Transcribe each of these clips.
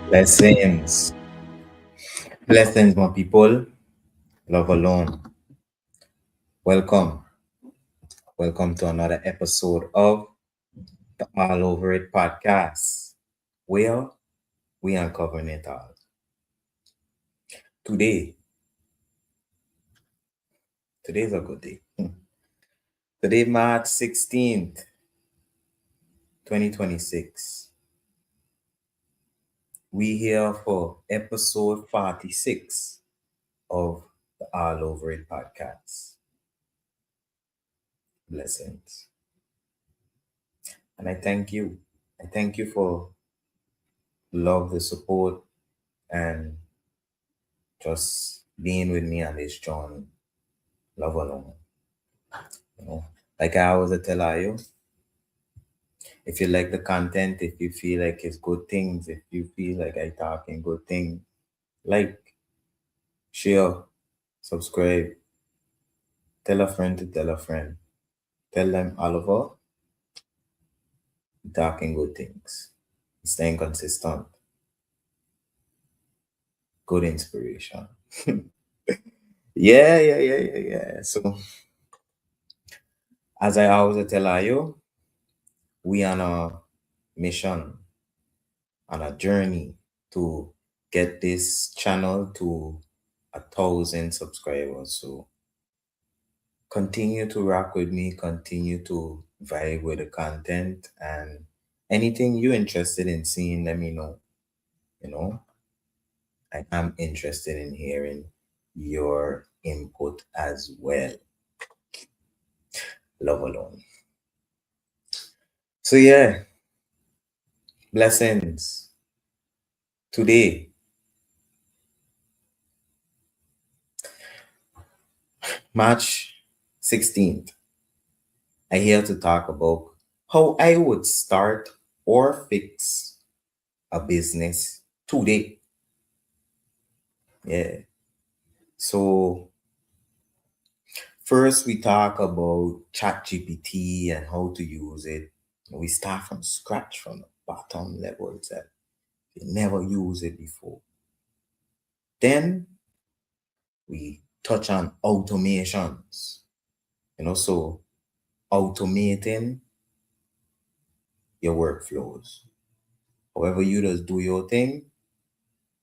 Blessings. Blessings, my people. Love alone. Welcome. Welcome to another episode of the All Over It podcast, where we uncovering it all. Today, today's a good day. Today, March 16th, 2026. We here for episode 46 of the All Over It podcast. Blessings. And I thank you. I thank you for love, the support, and just being with me on this journey. Love alone. You know, like I always tell you, if you like the content, if you feel like it's good things, if you feel like I talking good things, like, share, subscribe, tell a friend to tell a friend, tell them Oliver, talking good things, staying consistent, good inspiration. Yeah. So as I always tell you, we on a mission, on a journey to get this channel to 1,000 subscribers. So continue to rock with me, continue to vibe with the content, and anything you're interested in seeing, let me know. You know, I am interested in hearing your input as well. Love alone. So yeah, blessings. Today, March 16th, I here to talk about how I would start or fix a business today. Yeah. So first we talk about ChatGPT and how to use it. We start from scratch, from the bottom level itself. You never use it before. Then we touch on automations. So automating your workflows. However, you just do your thing,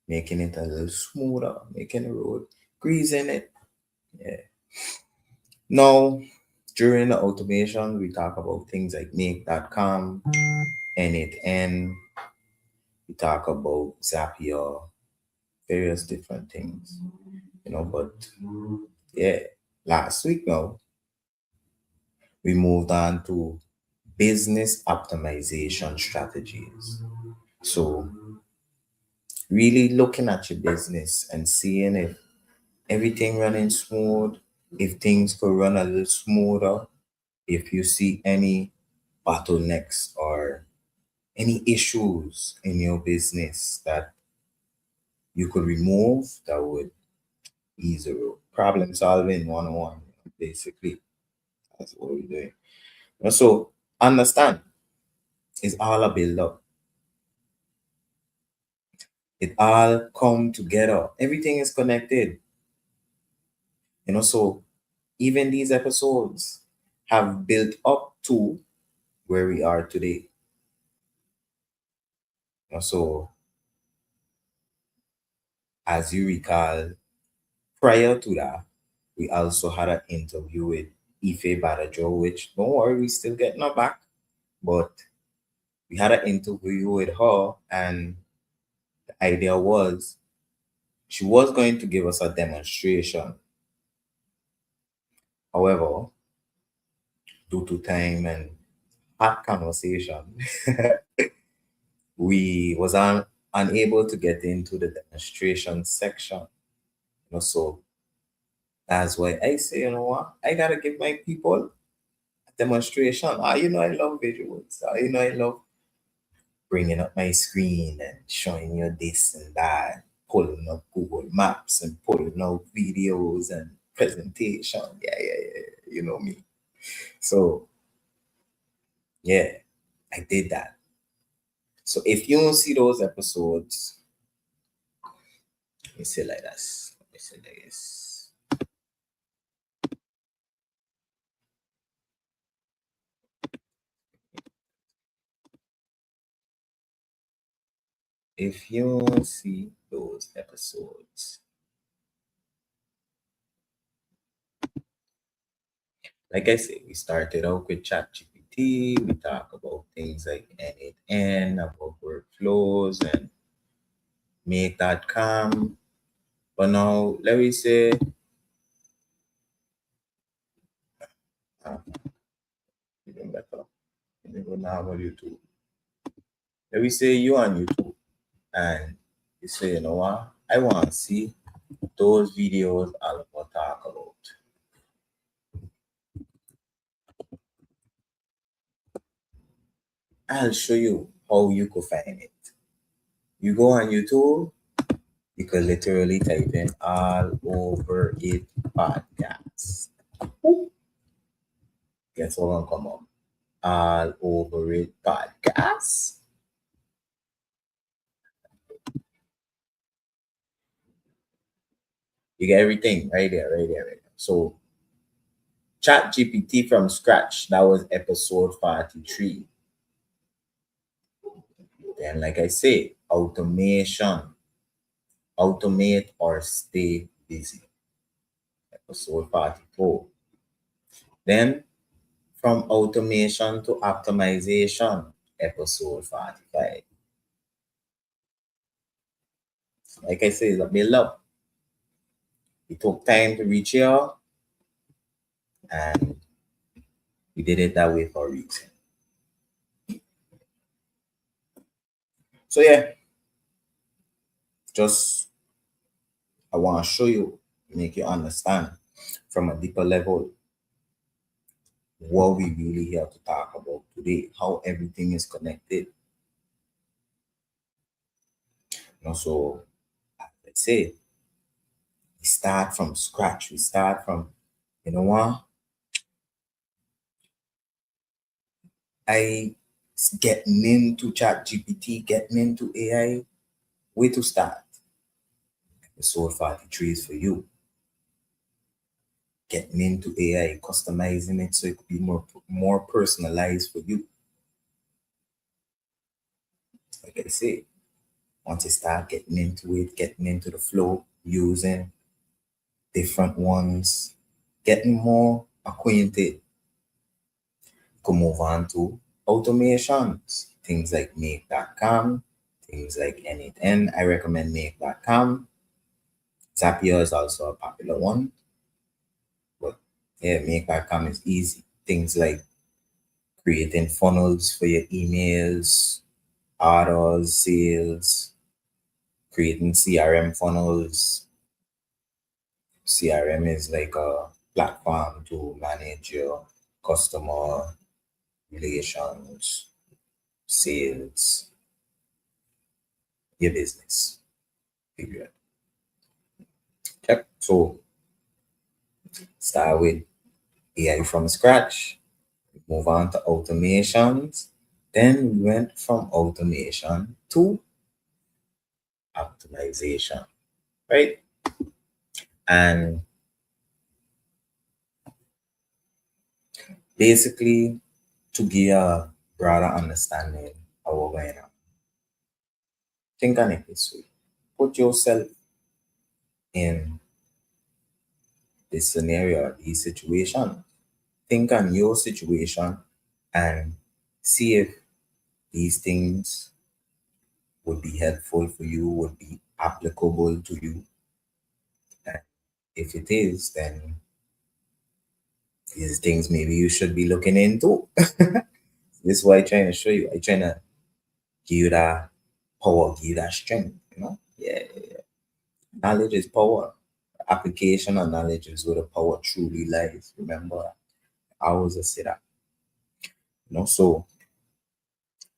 making it a little smoother, making the road, greasing it. Yeah. Now, during the automation, we talk about things like make.com, N8N, we talk about Zapier, various different things, but yeah, last week now, we moved on to business optimization strategies. So, really looking at your business and seeing if everything running smooth, if things could run a little smoother, if you see any bottlenecks or any issues in your business that you could remove that would ease the road. Problem solving 101, basically. That's what we're doing. And so understand, it's all a build up. It all come together. Everything is connected. So even these episodes have built up to where we are today. So as you recall, prior to that, we also had an interview with Ife Badajo, which don't worry, we still getting her back. But we had an interview with her, and the idea was she was going to give us a demonstration. However, due to time and hot conversation, we was unable to get into the demonstration section. So that's why I say, you know what, I gotta give my people a demonstration. I love visuals. I love bringing up my screen and showing you this and that, pulling up Google Maps and pulling out videos and presentation. Yeah. You know me. So yeah, I did that. So if you don't see those episodes, Let me say like this. Let me say like this. If you see those episodes, like I said, we started out with ChatGPT. We talk about things like N8N, about workflows and make that come. But now, let me say, uh, even better. Let me go now on YouTube. Let me say you on YouTube and you say, you know what? I want to see those videos I'll talk about. I'll show you how you could find it. You go on YouTube, you could literally type in all over it podcast. Guess what gonna come up? All over it podcast. You get everything right there, right there, right there. So Chat GPT from scratch, that was episode 43. Then, like I say, automation, automate or stay busy, episode 44. Then from automation to optimization, episode 45. Like I say, it's a build up. It took time to reach here, and we did it that way for a reason. So yeah, just I want to show you, make you understand from a deeper level what we really here to talk about today, how everything is connected. So let's say we start from scratch. We start from, you know what? I getting into Chat GPT, getting into AI. Way to start. Episode 43 is for you. Getting into AI, customizing it so it could be more personalized for you. Like I say, once you start getting into it, getting into the flow, using different ones, getting more acquainted, could move on to automations. Things like make.com, things like N8N. I recommend make.com. Zapier is also a popular one. But yeah, make.com is easy. Things like creating funnels for your emails, orders, sales, creating CRM funnels. CRM is like a platform to manage your customer relations, sales, your business. Period. Yep. So start with AI from scratch, move on to automations. Then we went from automation to optimization, right? And basically, to give a broader understanding of what going on, think on it this way. Put yourself in this scenario, this situation. Think on your situation and see if these things would be helpful for you, would be applicable to you. And if it is, then these things maybe you should be looking into. This is what I'm trying to show you. I'm trying to give you that power, give you that strength. Yeah, yeah, yeah. Knowledge is power. Application of knowledge is where the power truly lies. Remember, I always say that. So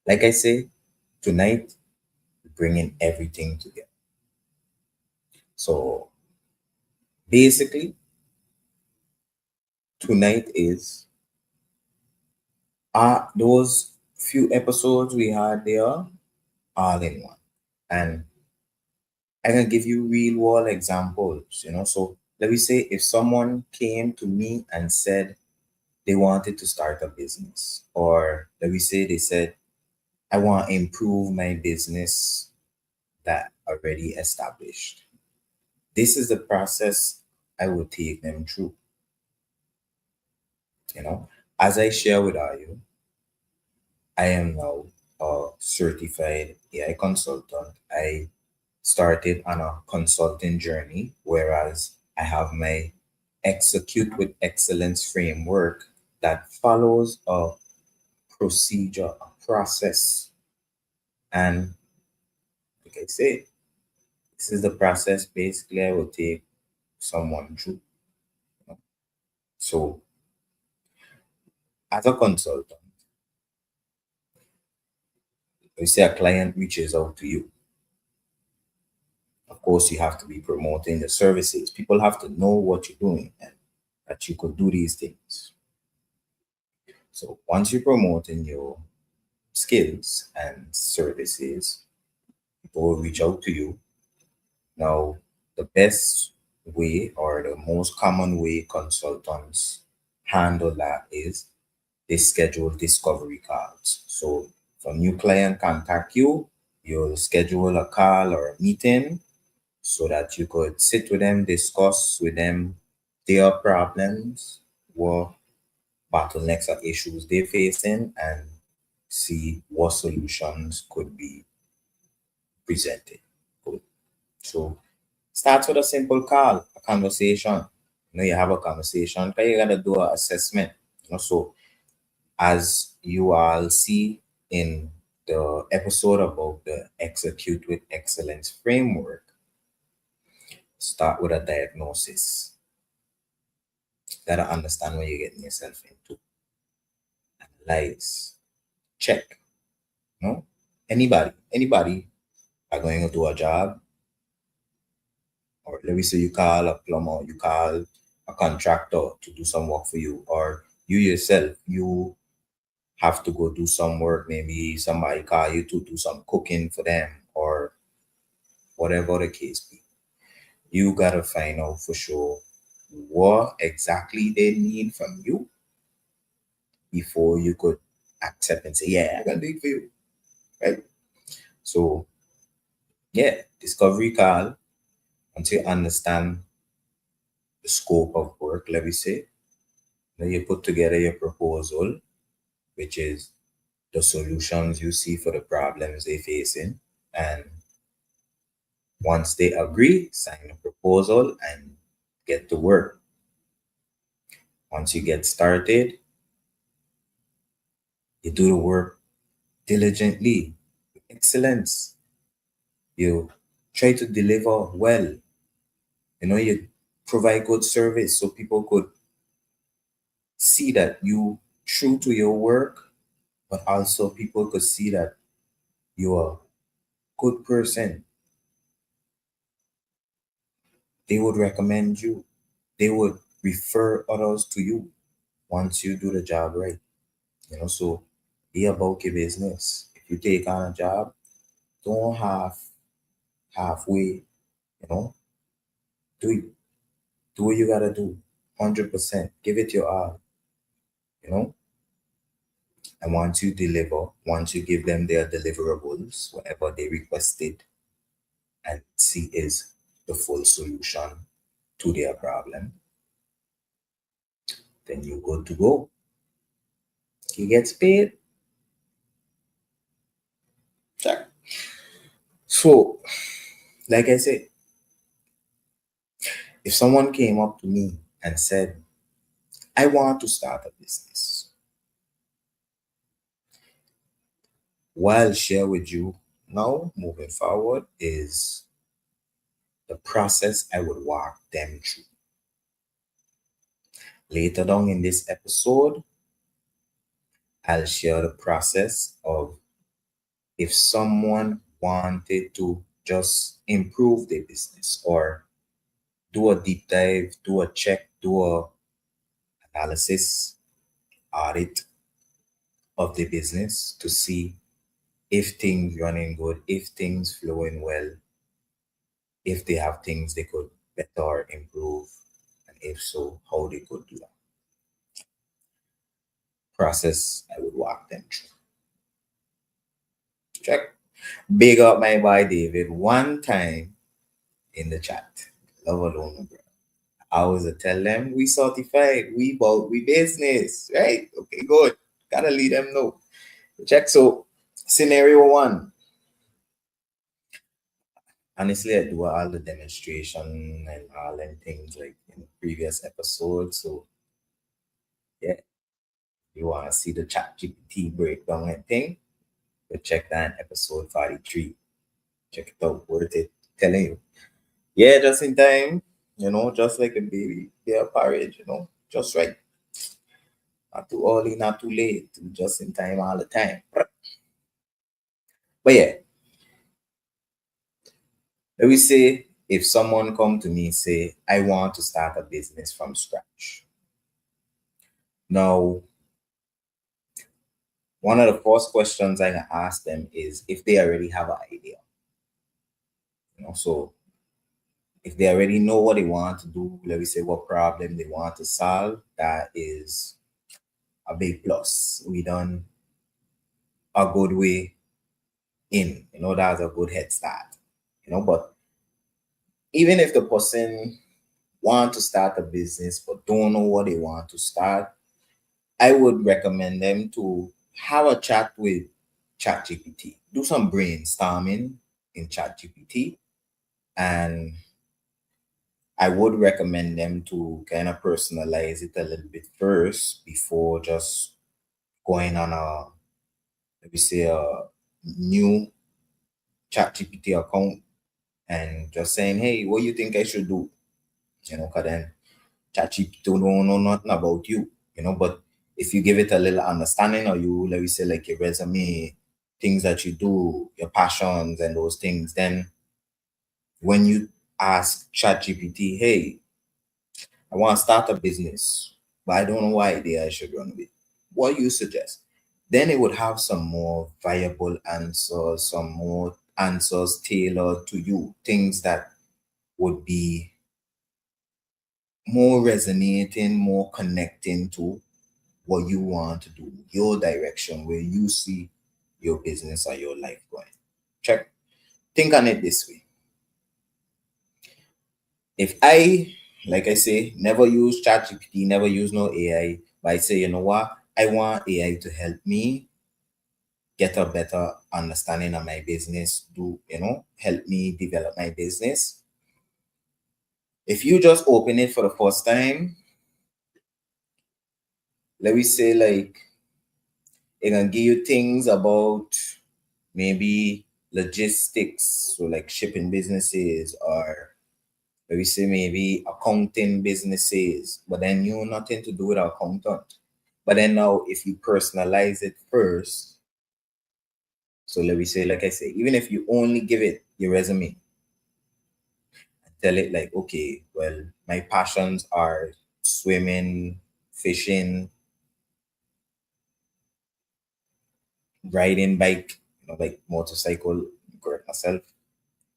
like I say, tonight, bringing everything together. So basically, tonight is those few episodes we had there all in one. And I can give you real world examples, So let me say if someone came to me and said they wanted to start a business, or let me say they said, I want to improve my business that already established. This is the process I would take them through, you know. As I share with you, I am now a certified AI consultant. I started on a consulting journey, whereas I have my Execute with Excellence framework that follows a procedure, a process. And like I say, this is the process basically I will take someone through. So, as a consultant, we say a client reaches out to you. Of course, you have to be promoting the services. People have to know what you're doing and that you could do these things. So, once you're promoting your skills and services, people will reach out to you. Now, the best way or the most common way consultants handle that is they schedule discovery calls. So, if a new client contact you, you'll schedule a call or a meeting so that you could sit with them, discuss with them their problems, what bottlenecks or issues they're facing, and see what solutions could be presented. Good. So starts with a simple call, a conversation. You have a conversation, but you gotta do an assessment. So as you all see in the episode about the Execute with Excellence framework, start with a diagnosis. Gotta understand what you're getting yourself into. Analyze, check. No, anybody are going to do a job, or let me say you call a plumber, you call a contractor to do some work for you, or you yourself, you have to go do some work. Maybe somebody call you to do some cooking for them, or whatever the case be. You gotta find out for sure what exactly they need from you before you could accept and say, yeah, I can do it for you. Right? So yeah, discovery call, once you understand the scope of work, let me say, then you put together your proposal, which is the solutions you see for the problems they're facing. And once they agree, sign a proposal and get to work. Once you get started, you do the work diligently, with excellence. You try to deliver well. You provide good service so people could see that you true to your work, but also people could see that you're a good person. They would recommend you. They would refer others to you once you do the job right. So be about your business. If you take on a job, don't halfway, you know, do it. Do what you gotta do. 100%. Give it your all, you know. And once you give them their deliverables, whatever they requested, and see is the full solution to their problem, then you're good to go. He gets paid. Check. So, like I said, if someone came up to me and said, I want to start a business, what I'll share with you now, moving forward, is the process I would walk them through. Later on in this episode, I'll share the process of if someone wanted to just improve their business or do a deep dive, do a check, do a analysis, audit of the business to see if things running good, if things flowing well, if they have things they could better improve, and if so, how they could do that process. I would walk them through. Check. Big up my boy David one time in the chat. Love alone, bro. I was to tell them we certified, we bought, we business, right? Okay, good. Gotta let them know. Check. So, scenario one. Honestly, I do all the demonstration and all them things like in previous episodes. So, yeah, you want to see the chat GPT breakdown and thing, but check that in episode 43. Check it out, worth it. Telling you. Yeah, just in time, just like a baby, yeah, porridge, just right. Not too early, not too late, just in time all the time. But yeah, let me say if someone come to me say, I want to start a business from scratch. Now, one of the first questions I ask them is if they already have an idea. So if they already know what they want to do, let me say what problem they want to solve, that is a big plus. We done a good way in, that's a good head start. But even if the person want to start a business but don't know what they want to start, I would recommend them to have a chat with ChatGPT. Do some brainstorming in ChatGPT, and I would recommend them to kind of personalize it a little bit first before just going on let me say, a new ChatGPT account and just saying, hey, what do you think I should do? Because then ChatGPT don't know nothing about you, but if you give it a little understanding or you, let me say, like your resume, things that you do, your passions and those things, then when you ask ChatGPT, hey, I want to start a business, but I don't know what idea I should run with. What you suggest? Then it would have some more viable answers, some more answers tailored to you, things that would be more resonating, more connecting to what you want to do, your direction, where you see your business or your life going. Check. Think on it this way. If I, like I say, never use ChatGPT, never use no AI, but I say, you know what? I want AI to help me get a better understanding of my business, help me develop my business. If you just open it for the first time, let me say like it can give you things about maybe logistics, so like shipping businesses, or maybe say maybe accounting businesses, but then you nothing to do with accountant. But then now if you personalize it first, so let me say, like I say, even if you only give it your resume and tell it like, okay, well, my passions are swimming, fishing, riding bike, like motorcycle, correct myself,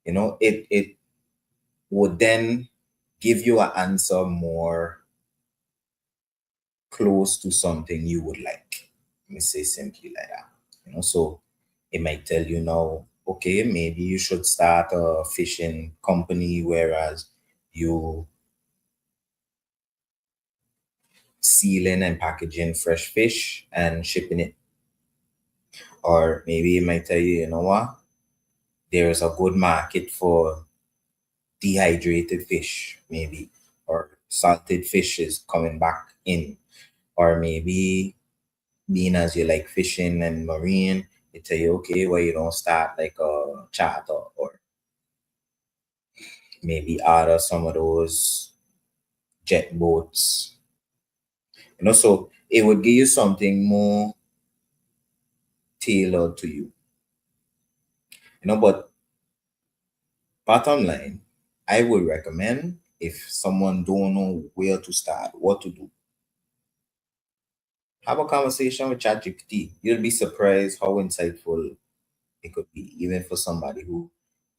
it would then give you an answer more close to something you would like. Let me say simply like that. So it might tell you now, okay, maybe you should start a fishing company, whereas you sealing and packaging fresh fish and shipping it. Or maybe it might tell you, you know what, there's a good market for dehydrated fish, maybe, or salted fish is coming back in. Or maybe being as you like fishing and marine, it tell you, okay, well, you don't start like a charter or maybe order some of those jet boats. So it would give you something more tailored to you. But bottom line, I would recommend if someone don't know where to start, what to do, have a conversation with ChatGPT. You'll be surprised how insightful it could be, even for somebody who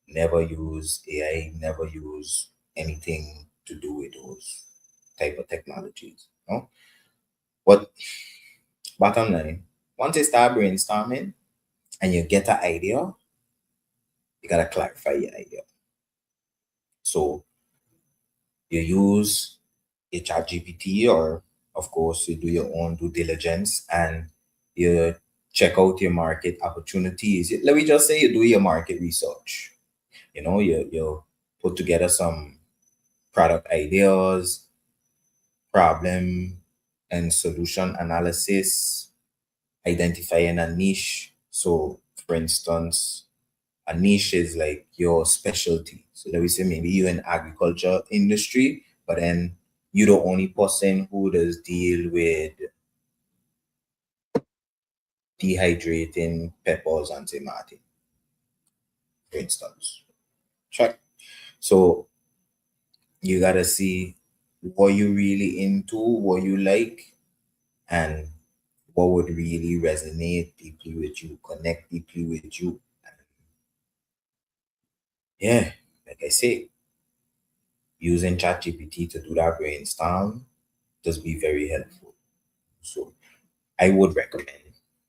Never use AI, never use anything to do with those type of technologies. No? But bottom line, once you start brainstorming and you get an idea, you gotta clarify your idea. So you use a chat GPT, or of course you do your own due diligence and you check out your market opportunities. Let me just say you do your market research. You put together some product ideas, problem and solution analysis, identifying a niche. So for instance, a niche is like your specialty. So let me say maybe you're in agriculture industry, but then you're the only person who does deal with dehydrating peppers and tomato, for instance. Check. So you gotta see what you really into, what you like, and what would really resonate deeply with you, connect deeply with you. Yeah, like I say, using ChatGPT to do that brainstorm just be very helpful. So I would recommend,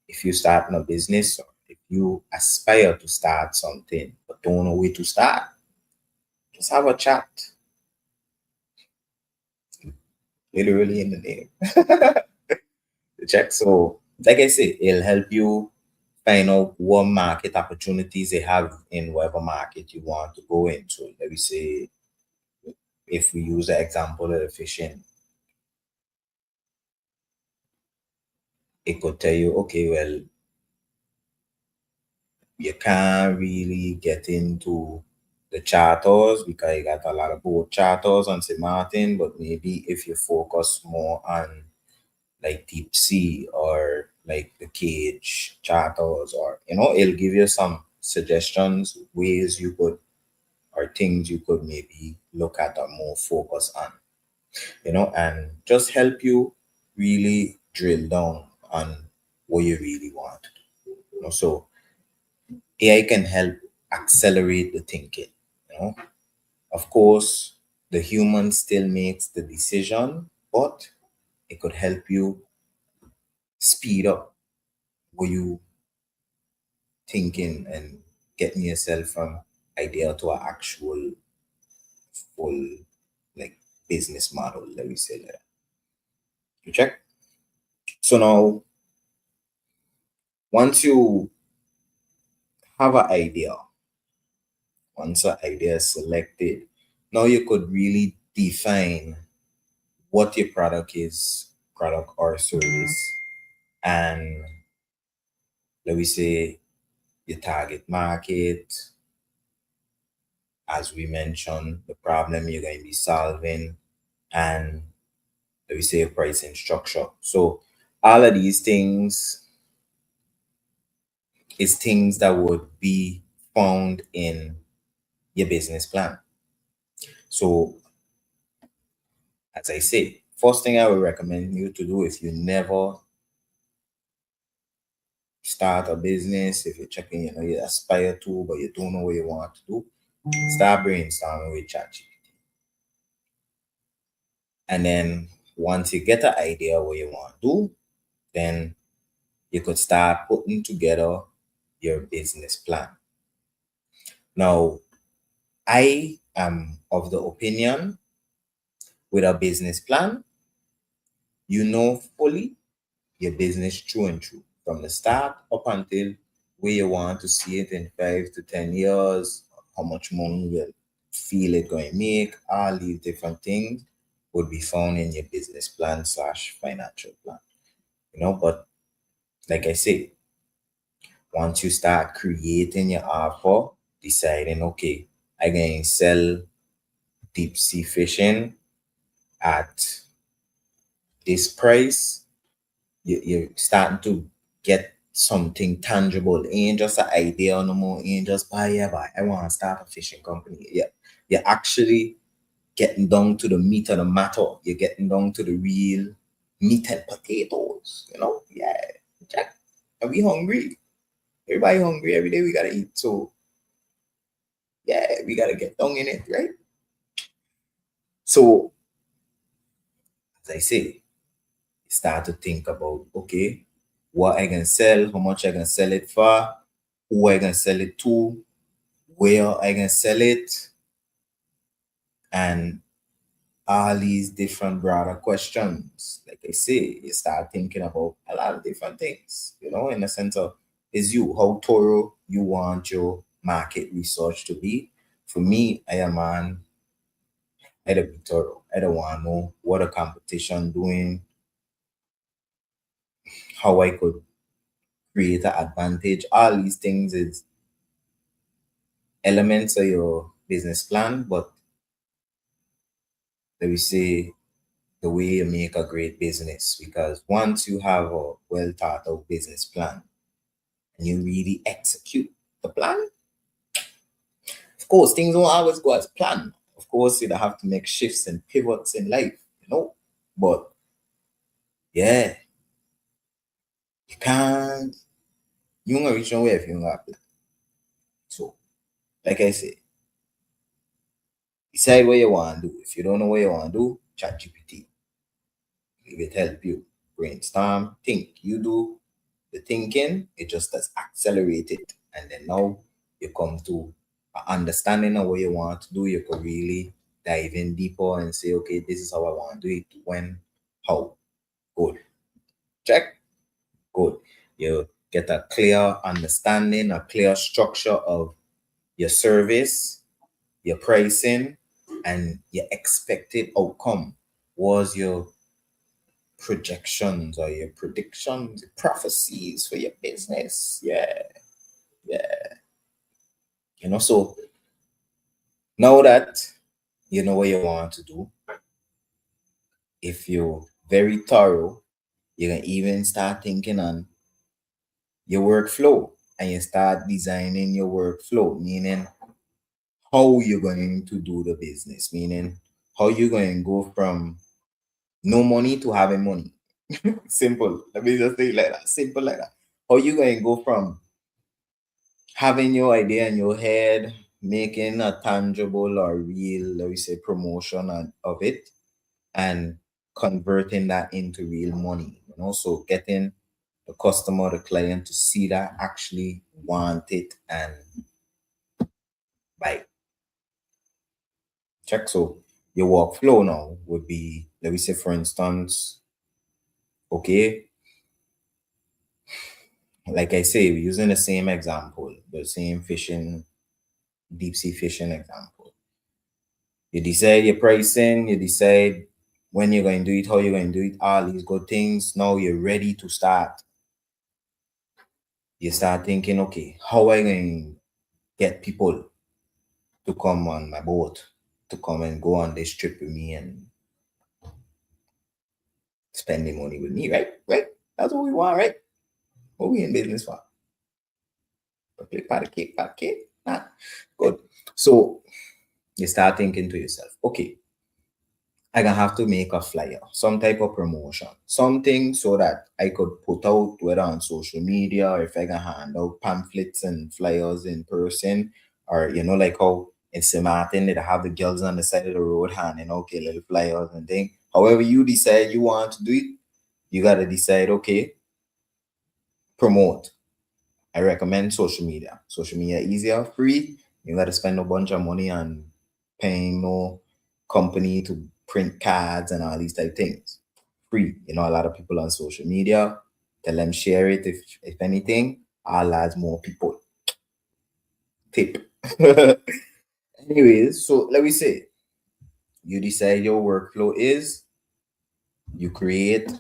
if you start a business or if you aspire to start something but don't know where to start, just have a chat, literally in the name. Check. So, like I say, it'll help you find out what market opportunities they have in whatever market you want to go into. Let me say, if we use the example of the fishing, it could tell you, okay, well, you can't really get into the charters because you got a lot of boat charters on St. Martin, but maybe if you focus more on like deep sea or like the cage charters, or it'll give you some suggestions, ways you could, or things you could maybe look at or more focus on, and just help you really drill down on what you really want. So AI can help accelerate the thinking. You know, of course, the human still makes the decision, but it could help you speed up what you thinking and getting yourself from idea to an actual full like business model. Let me say that. You check. So now, once you have an idea, once an idea is selected, now you could really define what your product or service, and let me say your target market, as we mentioned, the problem you're going to be solving, and let me say your pricing structure. So all of these things is things that would be found in your business plan. So as I say, first thing I would recommend you to do if you never start a business, if you're checking, you aspire to, but you don't know what you want to do, start brainstorming with ChatGPT. And then once you get an idea what you want to do, then you could start putting together your business plan. Now, I am of the opinion with a business plan, you know fully your business through and through from the start up until where you want to see it in 5 to 10 years, how much money you feel it going to make, all these different things would be found in your business plan slash financial plan. But like I say, once you start creating your offer, deciding, okay, I can sell deep sea fishing at this price, you're starting to get something tangible. It ain't just an idea no more. It ain't just buy, yeah, buy. I want to start a fishing company. Yeah, you're actually getting down to the meat of the matter. You're getting down to the real meat and potatoes. Yeah, Jack. Are we hungry? Everybody hungry every day. We gotta eat. So Yeah, we gotta get down in it, right? So, as I say, start to think about, okay, what I can sell, how much I can sell it for, who I can sell it to, where I can sell it, and all these different broader questions. Like I say, you start thinking about a lot of different things, in the sense of, is you how thorough you want your market research to be. For me, I am on, I don't be thorough. I don't want to know what the competition doing, how I could create an advantage. All these things is elements of your business plan, but let me say the way you make a great business. Because once you have a well thought out business plan and you really execute the plan, of course, things don't always go as planned. Of course, you have to make shifts and pivots in life. But yeah, you can't, you don't reach nowhere if you don't have a plan. So, like I say, decide what you want to do. If you don't know what you want to do, ChatGPT. It will help you brainstorm, think. You do the thinking, it just does accelerate it. And then now you come to an understanding of what you want to do. You could really dive in deeper and say, okay, this is how I want to do it. When, how. Good. Check. Good. You get a clear understanding, a clear structure of your service, your pricing, and your expected outcome. Was your projections or your predictions, prophecies for your business? Yeah, yeah. So now that you know what you want to do, if you're very thorough, you can even start thinking on your workflow, and you start designing your workflow, meaning how you're going to do the business, meaning how you're going to go from no money to having money. Simple. Let me just say it like that. Simple like that. How you going to go from having your idea in your head, making a tangible or real, let me say, promotion of it, and converting that into real money. So getting the customer, the client to see that, actually want it and buy. Check. So your workflow now would be, let me say, for instance, okay, like I say, we're using the same example, the same fishing, deep sea fishing example. You decide your pricing, you decide when you're going to do it, how you're going to do it, all these good things. Now you're ready to start. You start thinking, okay, how am I going to get people to come on my boat, to come and go on this trip with me and spending money with me, right? Right? That's what we want, right? What we in business for? Click, pat, cake. Nah. Good. So you start thinking to yourself, okay, I gonna have to make a flyer, some type of promotion, something so that I could put out whether on social media, or if I can hand out pamphlets and flyers in person, or like how in St. Martin they have the girls on the side of the road handing out little flyers and thing. However you decide you want to do it, you gotta decide, okay, promote. I recommend social media. Social media easier, free. You got to spend a bunch of money on paying no company to print cards and all these type things. Free. A lot of people on social media. Tell them share it if anything. I'll add more people. Tip. Anyways, so let me say you decide your workflow is you create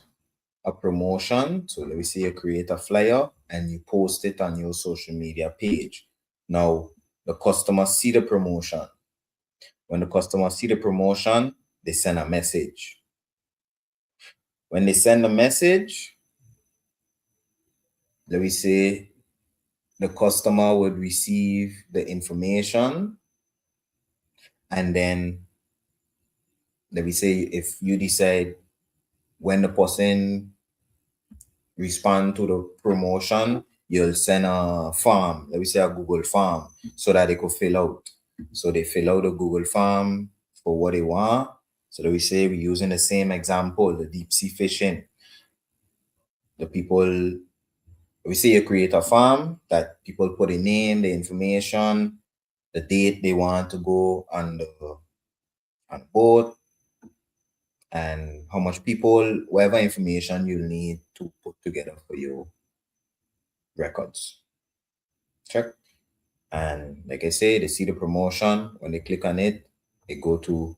a promotion. So let me say you create a flyer and you post it on your social media page. Now the customer see the promotion. When the customer see the promotion, they send a message. When they send a message, let me say the customer would receive the information, and then let me say if you decide when the person respond to the promotion, you'll send a form, let me say a Google form, so that they could fill out. So they fill out a Google form for what they want. So that we say we're using the same example, the deep sea fishing. The people, we say you create a farm that people put in name, the information, the date they want to go on the boat, and how much people, whatever information you need to put together for your records. Check. And like I say, they see the promotion. When they click on it, they go to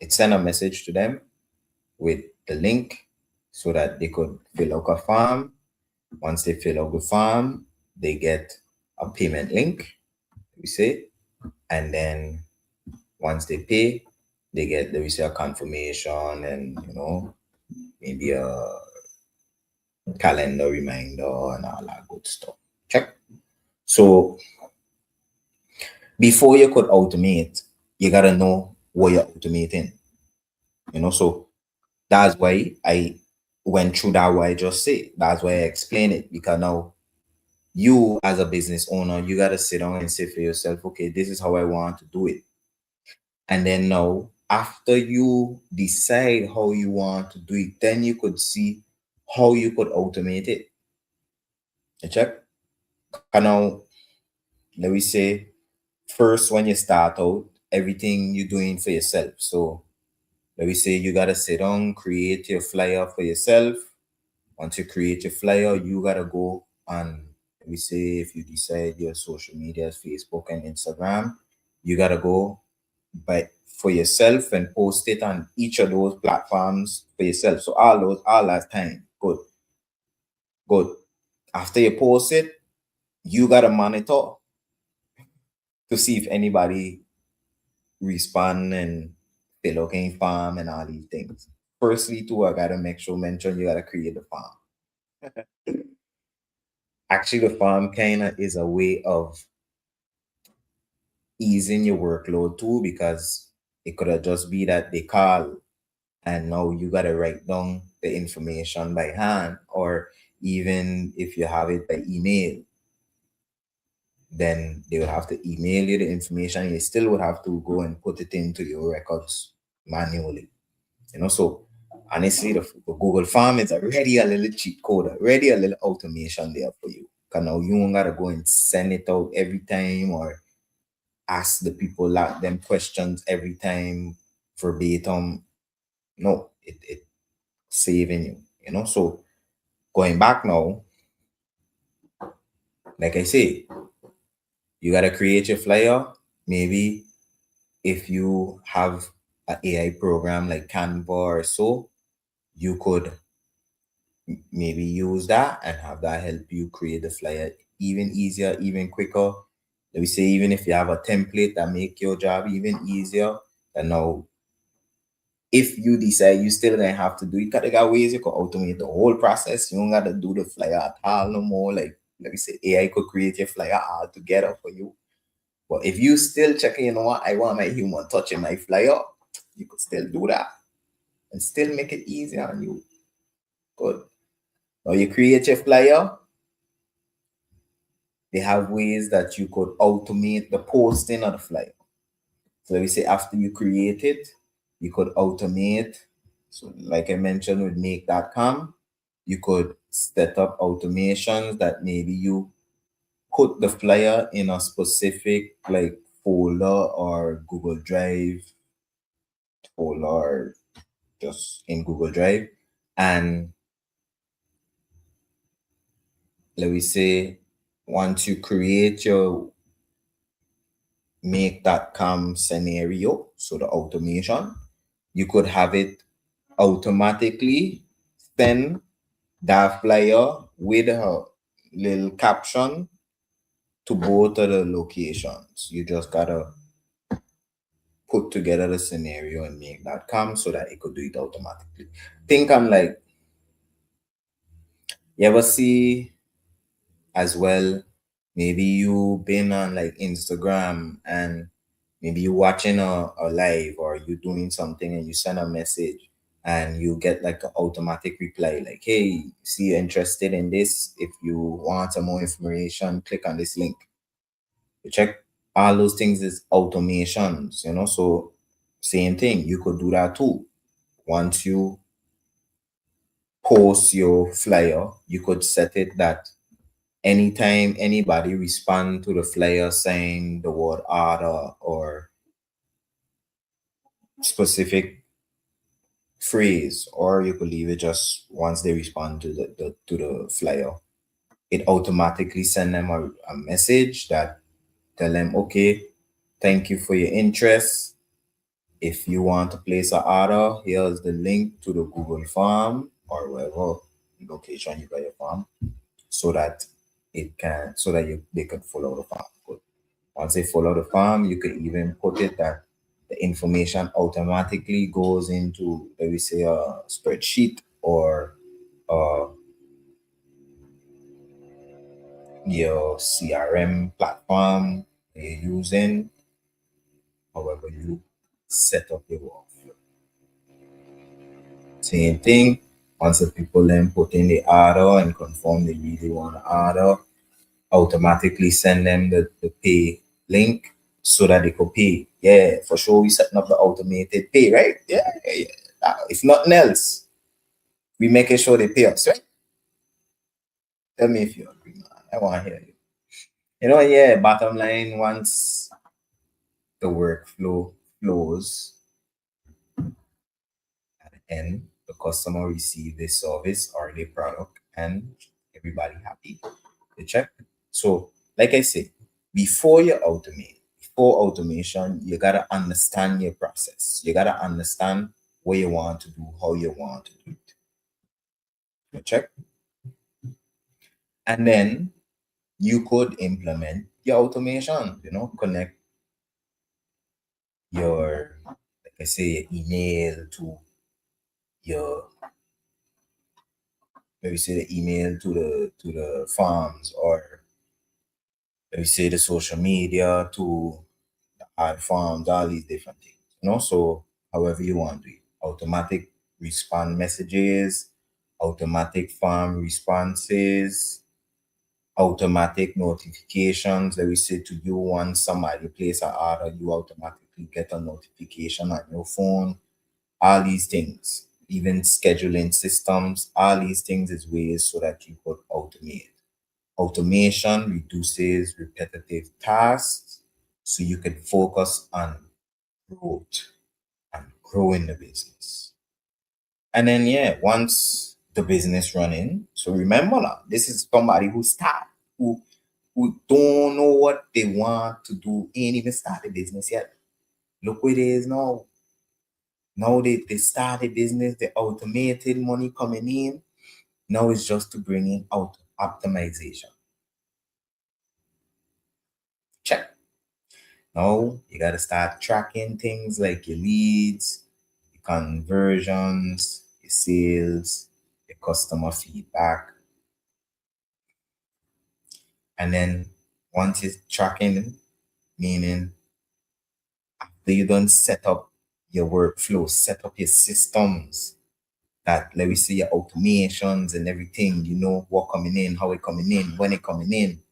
it, send a message to them with the link so that they could fill out a form. Once they fill out the form, they get a payment link, we say, and then once they pay, they receive a confirmation and maybe a calendar reminder and all that good stuff. Check. So before you could automate, you gotta know what you're automating. So that's why I went through that what I just said. That's why I explained it. Because now you as a business owner, you gotta sit down and say for yourself, okay, this is how I want to do it. And then now after you decide how you want to do it, then you could see how you could automate it. You check? And now let me say first when you start out, everything you're doing for yourself. So let me say you gotta sit down, create your flyer for yourself. Once you create your flyer, you gotta go on, let me say if you decide your social media is Facebook and Instagram, you gotta go by for yourself and post it on each of those platforms for yourself. So all that time. Good. Good. After you post it, you gotta monitor to see if anybody respond and they looking farm and all these things. Firstly, too, I gotta make sure mention you gotta create the farm. Actually, the farm kind of is a way of easing your workload too, because it could have just be that they call and now you gotta write down the information by hand, or even if you have it by email, then they would have to email you the information. You still would have to go and put it into your records manually. So honestly, the Google Farm is already a little cheat code, already a little automation there for you. Because now you don't gotta go and send it out every time or ask the people like them questions every time verbatim. No, it saving you, So going back now, like I say, you gotta create your flyer. Maybe if you have an AI program like Canva or so, you could maybe use that and have that help you create the flyer even easier, even quicker. Let me say, even if you have a template that make your job even easier, and now if you decide you still gonna have to do it, because got ways you can automate the whole process. You don't gotta do the flyer at all no more. Like let me say AI could create your flyer all together for you. But if you still checking, what, I want my human touch in my flyer, you could still do that and still make it easier on you. Good. Now you create your flyer. They have ways that you could automate the posting of the flyer. So let me say after you create it, you could automate. So like I mentioned with make.com, you could set up automations that maybe you put the flyer in a specific like folder or Google Drive folder, just in Google Drive. And let me say, once you create your make.com scenario, so the automation, you could have it automatically send that flyer with a little caption to both of the locations. You just gotta put together the scenario and make.com so that it could do it automatically. Think I'm like, you ever see as well, maybe you been on like Instagram and maybe you watching a live or you doing something and you send a message and you get like an automatic reply like, hey, see you interested in this, if you want some more information click on this link. You check. All those things is automations, so same thing, you could do that too. Once you post your flyer, you could set it that anytime anybody respond to the flyer saying the word order or specific phrase, or you could leave it just once they respond to the flyer, it automatically send them a message that tell them, okay, thank you for your interest. If you want to place an order, here's the link to the Google form or wherever location you got your farm, so that they can follow the farm. But once they follow the farm, you could even put it that the information automatically goes into, let me say, a spreadsheet or uh, your CRM platform you're using, however you set up your workflow. Same thing. Once the people then put in the order and confirm they really want to order, automatically send them the pay link so that they could pay. Yeah, for sure we setting up the automated pay, right? Yeah, yeah, yeah. If nothing else, we making sure they pay us, right? Tell me if you agree, man. I want to hear you. Yeah, bottom line, once the workflow flows at the end, the customer receive the service or the product and everybody happy. They check. So, like I said, before you automate, before automation, you gotta understand your process. You gotta understand what you want to do, how you want to do it. You check. And then you could implement your automation, connect your, like I say, your email to your, maybe say the email to the farms, or maybe say the social media to ad forms, all these different things. So however you want to do it. Automatic respond messages, automatic farm responses, automatic notifications. Let me say to you, once somebody place an order, you automatically get a notification on your phone. All these things, even scheduling systems, all these things is ways so that you could automate. Automation reduces repetitive tasks so you can focus on growth and growing the business. And then yeah, once the business running, so remember now, this is somebody who start, who don't know what they want to do, ain't even start a business yet. Look where it is now. Now they start a business, they automated money coming in. Now it's just to bring in out optimization. Check. Now you gotta start tracking things like your leads, your conversions, your sales, your customer feedback. And then once it's tracking, meaning after you done set up your workflow, set up your systems, that let me see your automations and everything, what coming in, how it coming in, when it coming in.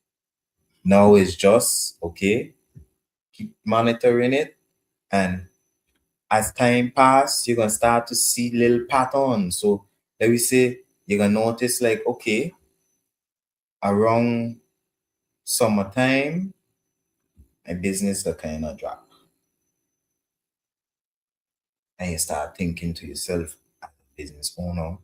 Now it's just okay, keep monitoring it, and as time pass, you're gonna start to see little patterns. So let me say you're gonna notice like, okay, around summertime, my business will kind of drop. And you start thinking to yourself as a business owner,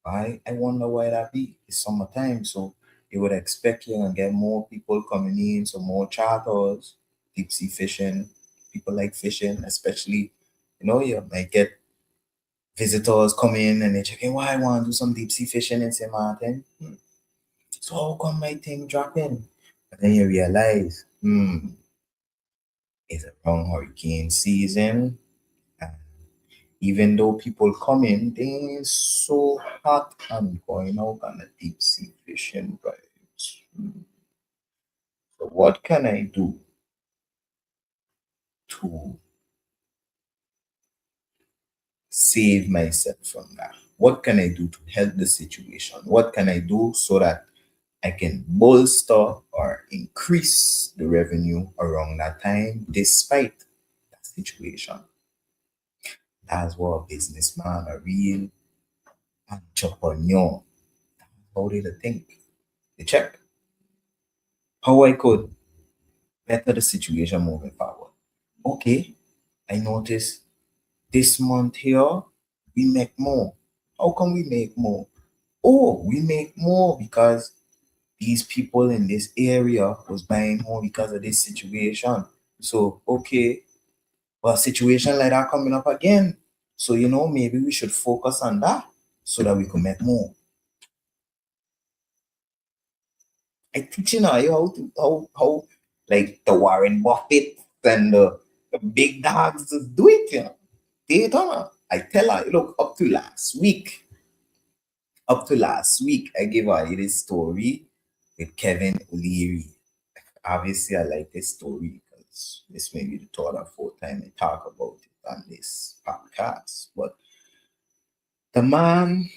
I wonder why that be. It's summertime, so you would expect you're gonna get more people coming in, so more charters, deep sea fishing. People like fishing, especially, you might get visitors come in and they're checking, why I want to do some deep sea fishing in St. Martin. So how come my thing dropping? But then you realize, it's around hurricane season. And even though people come in, they ain't so hot and going out on a deep sea fishing vibes. So what can I do to save myself from that? What can I do to help the situation? What can I do so that I can bolster or increase the revenue around that time despite that situation. That's what a businessman, a real entrepreneur, how they think. They check how I could better the situation moving forward. Okay, I noticed this month here we make more. How come we make more? Oh, we make more because these people in this area was buying more because of this situation. So okay, well, situation like that coming up again. So maybe we should focus on that so that we can make more. I teach you now how like the Warren Buffett and the big dogs just do it, They don't. I tell her, look, up to last week, I gave her this story with Kevin O'Leary. Obviously, I like this story because this may be the third or fourth time I talk about it on this podcast. But the man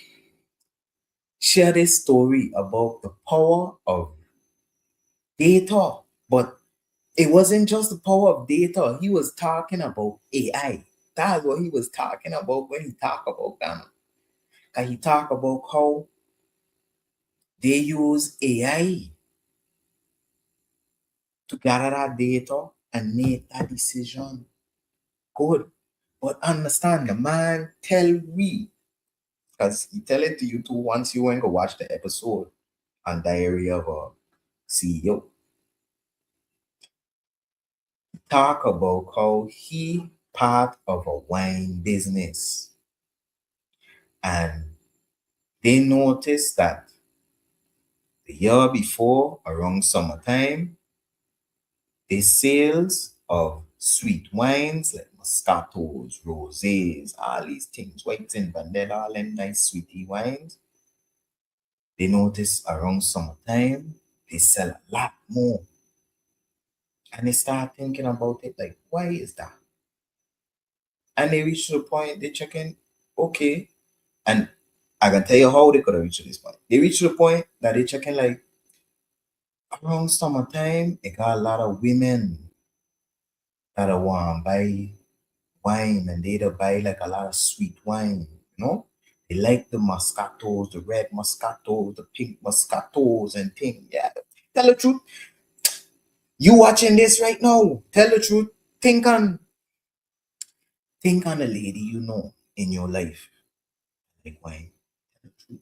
shared a story about the power of data, but it wasn't just the power of data. He was talking about AI. That's what he was talking about when he talked about that. And he talked about how they use AI to gather that data and make that decision. Good. But understand, the man tell we, because he tell it to you too once you went to watch the episode on Diary of a CEO. Talk about how he part of a wine business. And they noticed that the year before, around summertime, the sales of sweet wines like Moscatos, Rosés, all these things, white and vanilla, all them nice sweetie wines, they noticed around summertime, they sell a lot more. And they start thinking about it like, why is that? And they reach to the point, they checking, okay. And I can tell you how they could have reached to this point. They reached to the point that they checking like around summertime, it got a lot of women that I want to buy wine and they buy like a lot of sweet wine, They like the Moscatos, the red Moscatos, the pink Moscatos and things. Yeah. Tell the truth. You watching this right now. Tell the truth. Think on think on a lady in your life. Like wine. Tell the truth.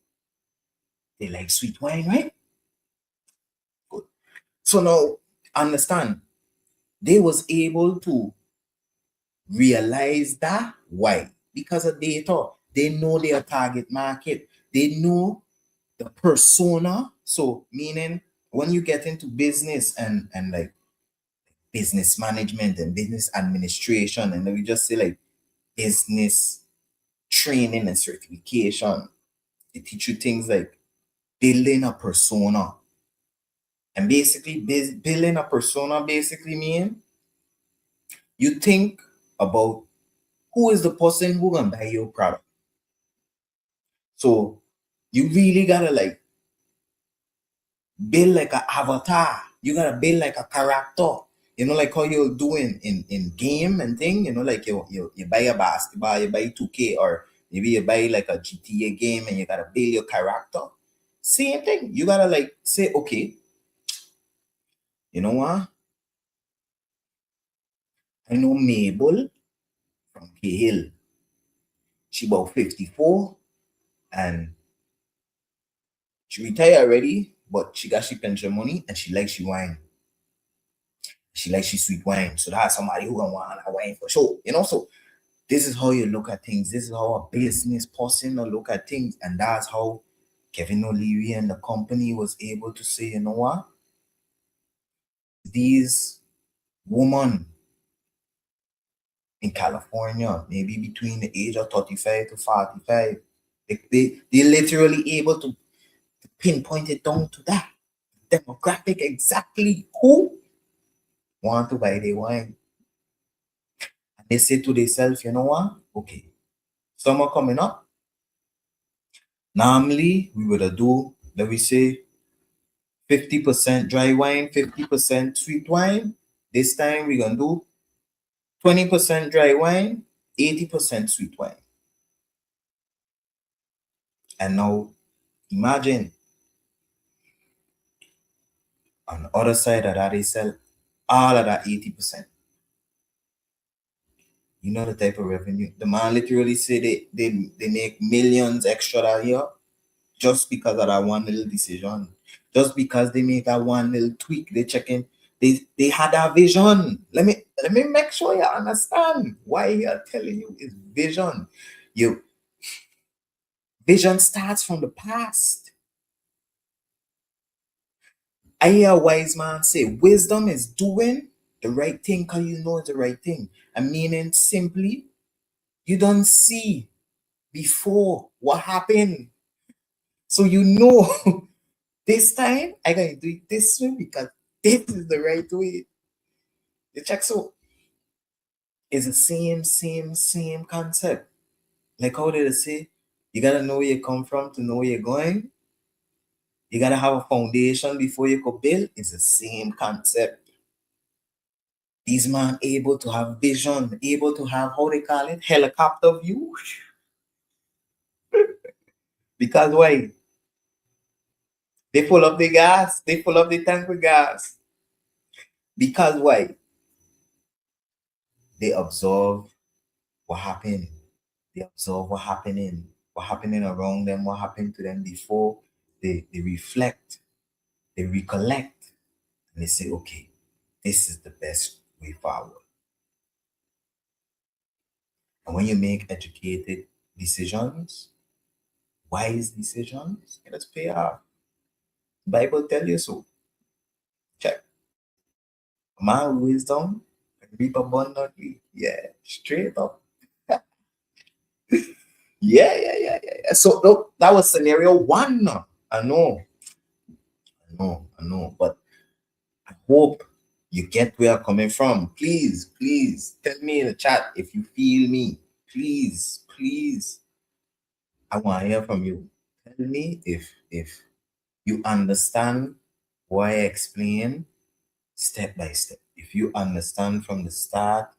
They like sweet wine, right? Good. So now understand they was able to realize that. Why? Because of data. They know their target market. They know the persona. So meaning when you get into business and like business management and business administration, and then we just say like business training and certification, they teach you things like building a persona. And basically building a persona basically mean you think about who is the person who gonna buy your product. So you really gotta like build like an avatar. You gotta build like a character. Like how you do in game and thing, like you buy a basketball, you buy 2K, or maybe you buy like a GTA game and you gotta build your character. Same thing. You gotta like say, okay, you know what? I know Mabel from K Hill. She about 54 and she retired already, but she got she pension money and she likes she wine. She likes she sweet wine. So that's somebody who gonna want a wine for sure. So this is how you look at things. This is how a business person will look at things. And that's how Kevin O'Leary and the company was able to say, you know what? These women in California, maybe between the age of 35 to 45, they literally able to pinpoint it down to that demographic exactly who want to buy their wine. And they say to themselves, you know what? Okay, summer coming up. Normally, we would do, let me say, 50% dry wine, 50% sweet wine. This time we're gonna do 20% dry wine, 80% sweet wine. And now imagine on the other side of that, they sell all of that 80%. You know the type of revenue. The man literally say they make millions extra that year just because of that one little decision. Just because they made that one little tweak. They checking. They had a vision. Let me make sure you understand why I'm telling you is vision. You vision starts from the past. I hear a wise man say, wisdom is doing the right thing because you know it's the right thing. I meaning simply, you don't see before what happened. So you know this time I gotta do it this way because this is the right way. You check, so it's the same concept. Like how did I say? You gotta know where you come from to know where you're going. You gotta have a foundation before you could build. It's the same concept. These man able to have vision, able to have how they call it, helicopter view. Because why? They full up the gas, they full up the tank with gas. Because why? They observe what happened. They observe what happening around them, what happened to them before. They reflect, they recollect, and they say, okay, this is the best way forward. And when you make educated decisions, wise decisions, it'll pay off. Bible tell you so. Check. Man with wisdom and reap abundantly. Yeah, straight up. Yeah. So look, that was scenario one. I know, I know. But I hope you get where I'm coming from. Please tell me in the chat if you feel me. Please. I want to hear from you. Tell me if you understand why I explain step by step. If you understand from the start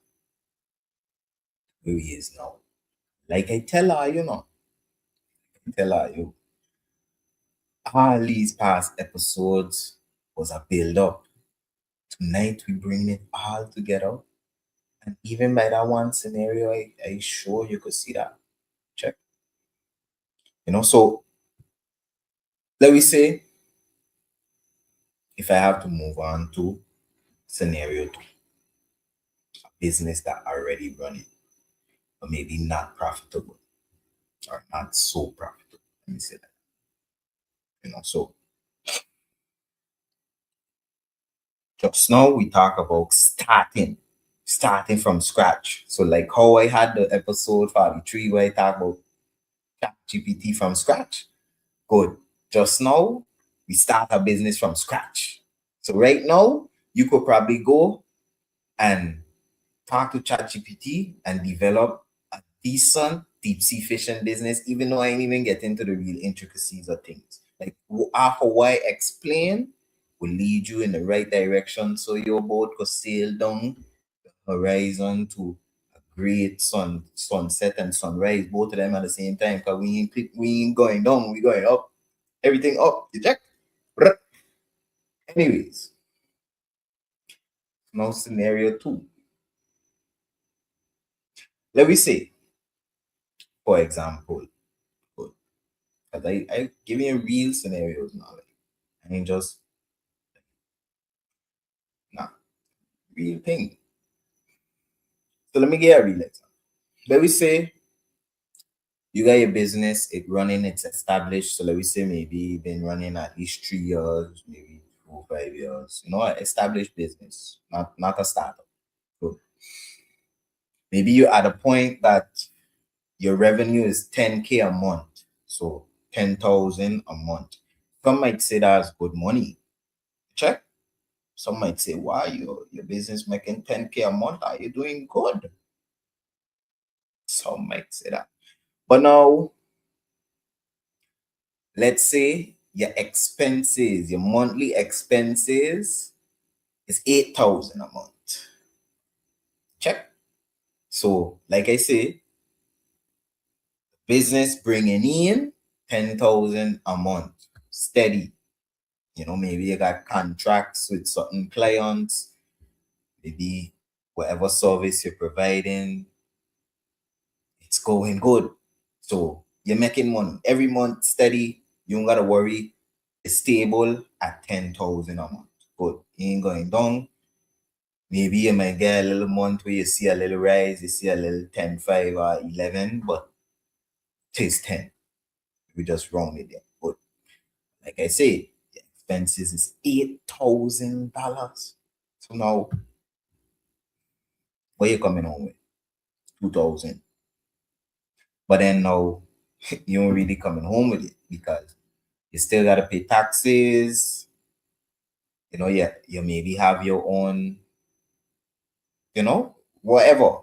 who he is now. Like I tell her, tell her you all these past episodes was a build up. Tonight we bring it all together. And even by that one scenario, I sure you could see that. Check. So let me say if I have to move on to scenario two, a business that already running, but maybe not profitable or not so profitable. Let me say that. So just now we talk about starting from scratch. So like how I had the episode 43 where I talk about ChatGPT from scratch. Good. Just now we start a business from scratch. So right now you could probably go and talk to ChatGPT and develop a decent deep sea fishing business, even though I ain't even get into the real intricacies of things. Like after what I explain will lead you in the right direction so your boat could sail down the horizon to a great sunset and sunrise, both of them at the same time. Because we ain't going down, we going up. Everything up. You check? Anyways, now scenario two. Let me say, for example, because I give you real scenarios now. Like, I ain't just nah, real thing. So let me get a real example. Let me say you got your business, it running, it's established. So let me say maybe you've been running at least 3 years, maybe 4 5 years. Established business, not a startup. So maybe you're at a point that your revenue is 10K a month. So 10,000 a month. Some might say that's good money. Check. Some might say, wow, your business making 10K a month. Are you doing good? Some might say that. But now, let's say your expenses, your monthly expenses is 8,000 a month. Check. So, like I say, business bringing in 10,000 a month steady. Maybe you got contracts with certain clients, maybe whatever service you're providing, it's going good. So you're making money every month steady. You don't gotta worry. It's stable at 10,000 a month. Good. You ain't going down. Maybe you might get a little month where you see a little rise, you see a little 10, 5, or 11, but it is 10. We just round it there. But like I say, the expenses is $8,000. So now, what you coming home with? 2,000. But then now, you ain't really coming home with it because you still gotta pay taxes. You maybe have your own, whatever,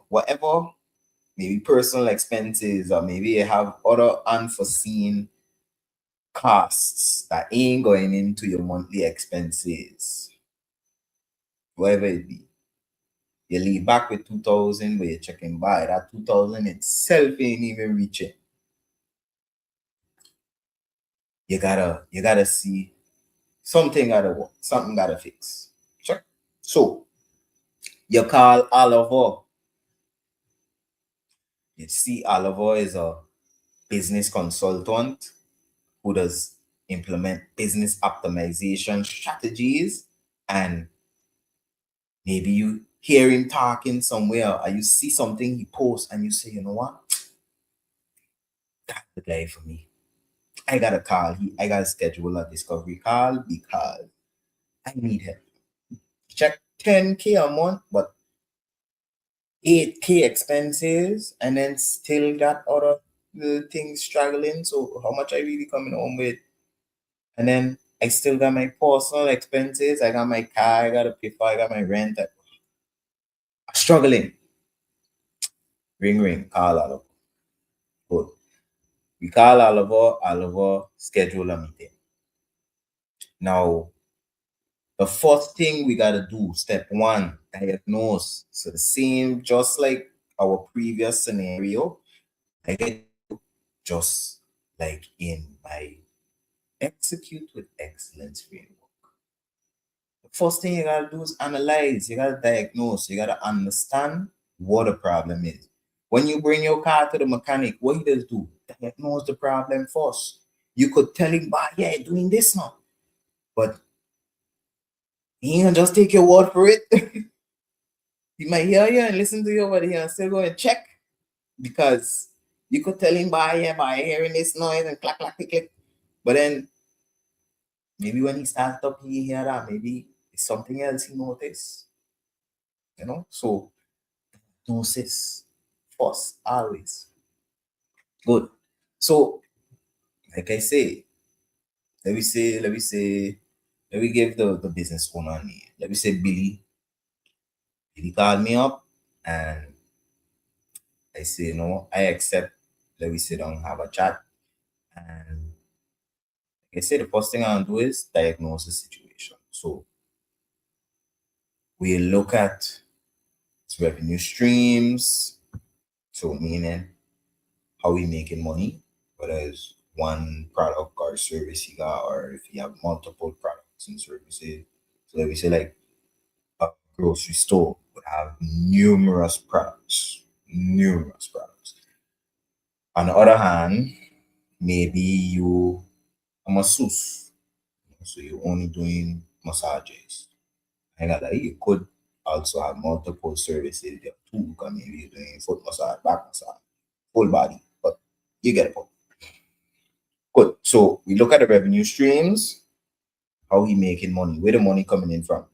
maybe personal expenses, or maybe you have other unforeseen costs that ain't going into your monthly expenses, whatever it be. You leave back with 2,000 where you're checking by. That 2,000 itself ain't even reaching. You gotta see something gotta work, something gotta fix. Check. So you call Oliver. You see, Oliver is a business consultant who does implement business optimization strategies. And maybe you hear him talking somewhere, or you see something he posts and you say, you know what? That's the guy for me. I gotta call. I gotta schedule a discovery call because I need help. Check 10K a month, but 8K expenses, and then still got other little things struggling. So how much I really coming home with? And then I still got my personal expenses. I got my car. I gotta pay for. I got my rent. I'm struggling. Ring ring. Call Oliver. Good. We call Oliver. Oliver schedule a meeting. Now, the first thing we gotta do, step one, diagnose. So the same, just like our previous scenario, I get just like in my execute with excellence framework. The first thing you gotta do is analyze, you gotta diagnose, you gotta understand what the problem is. When you bring your car to the mechanic, what he does do? Diagnose the problem first. You could tell him, but yeah, doing this now. But he ain't gonna just take your word for it. He might hear you and listen to you, but he can still go and check because you could tell him by hearing this noise and clack, clack, click, click. But then maybe when he starts up, he hear that maybe it's something else he noticed. So diagnosis first, always. Good. So, like I say, let me give the business owner a name. Let me say Billy. Billy called me up and I say, I accept. Let me sit down and have a chat. And like I say, the first thing I'll do is diagnose the situation. So we look at its revenue streams. So meaning how we making money, whether it's one product or service you got, or if you have multiple products and services. So let me say like a grocery store would have numerous products, numerous products. On the other hand, maybe you a masseuse, so you're only doing massages. And that you could also have multiple services there too. Because maybe you're doing foot massage, back massage, full body, but you get it. Good. So we look at the revenue streams, how he making money, where the money coming in from.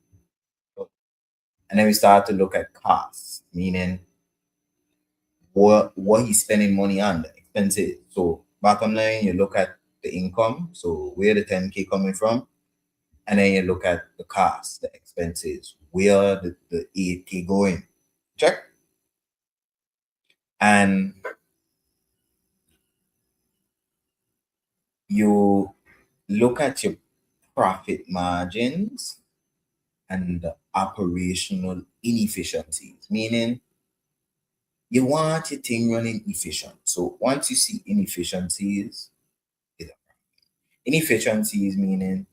And then we start to look at costs, meaning what he's spending money on, the expenses. So bottom line, you look at the income, so where the 10K coming from, and then you look at the cost, the expenses, where the 8K going. Check. And you look at your profit margins and the operational inefficiencies, meaning you want your thing running efficient. So once you see inefficiencies, inefficiencies meaning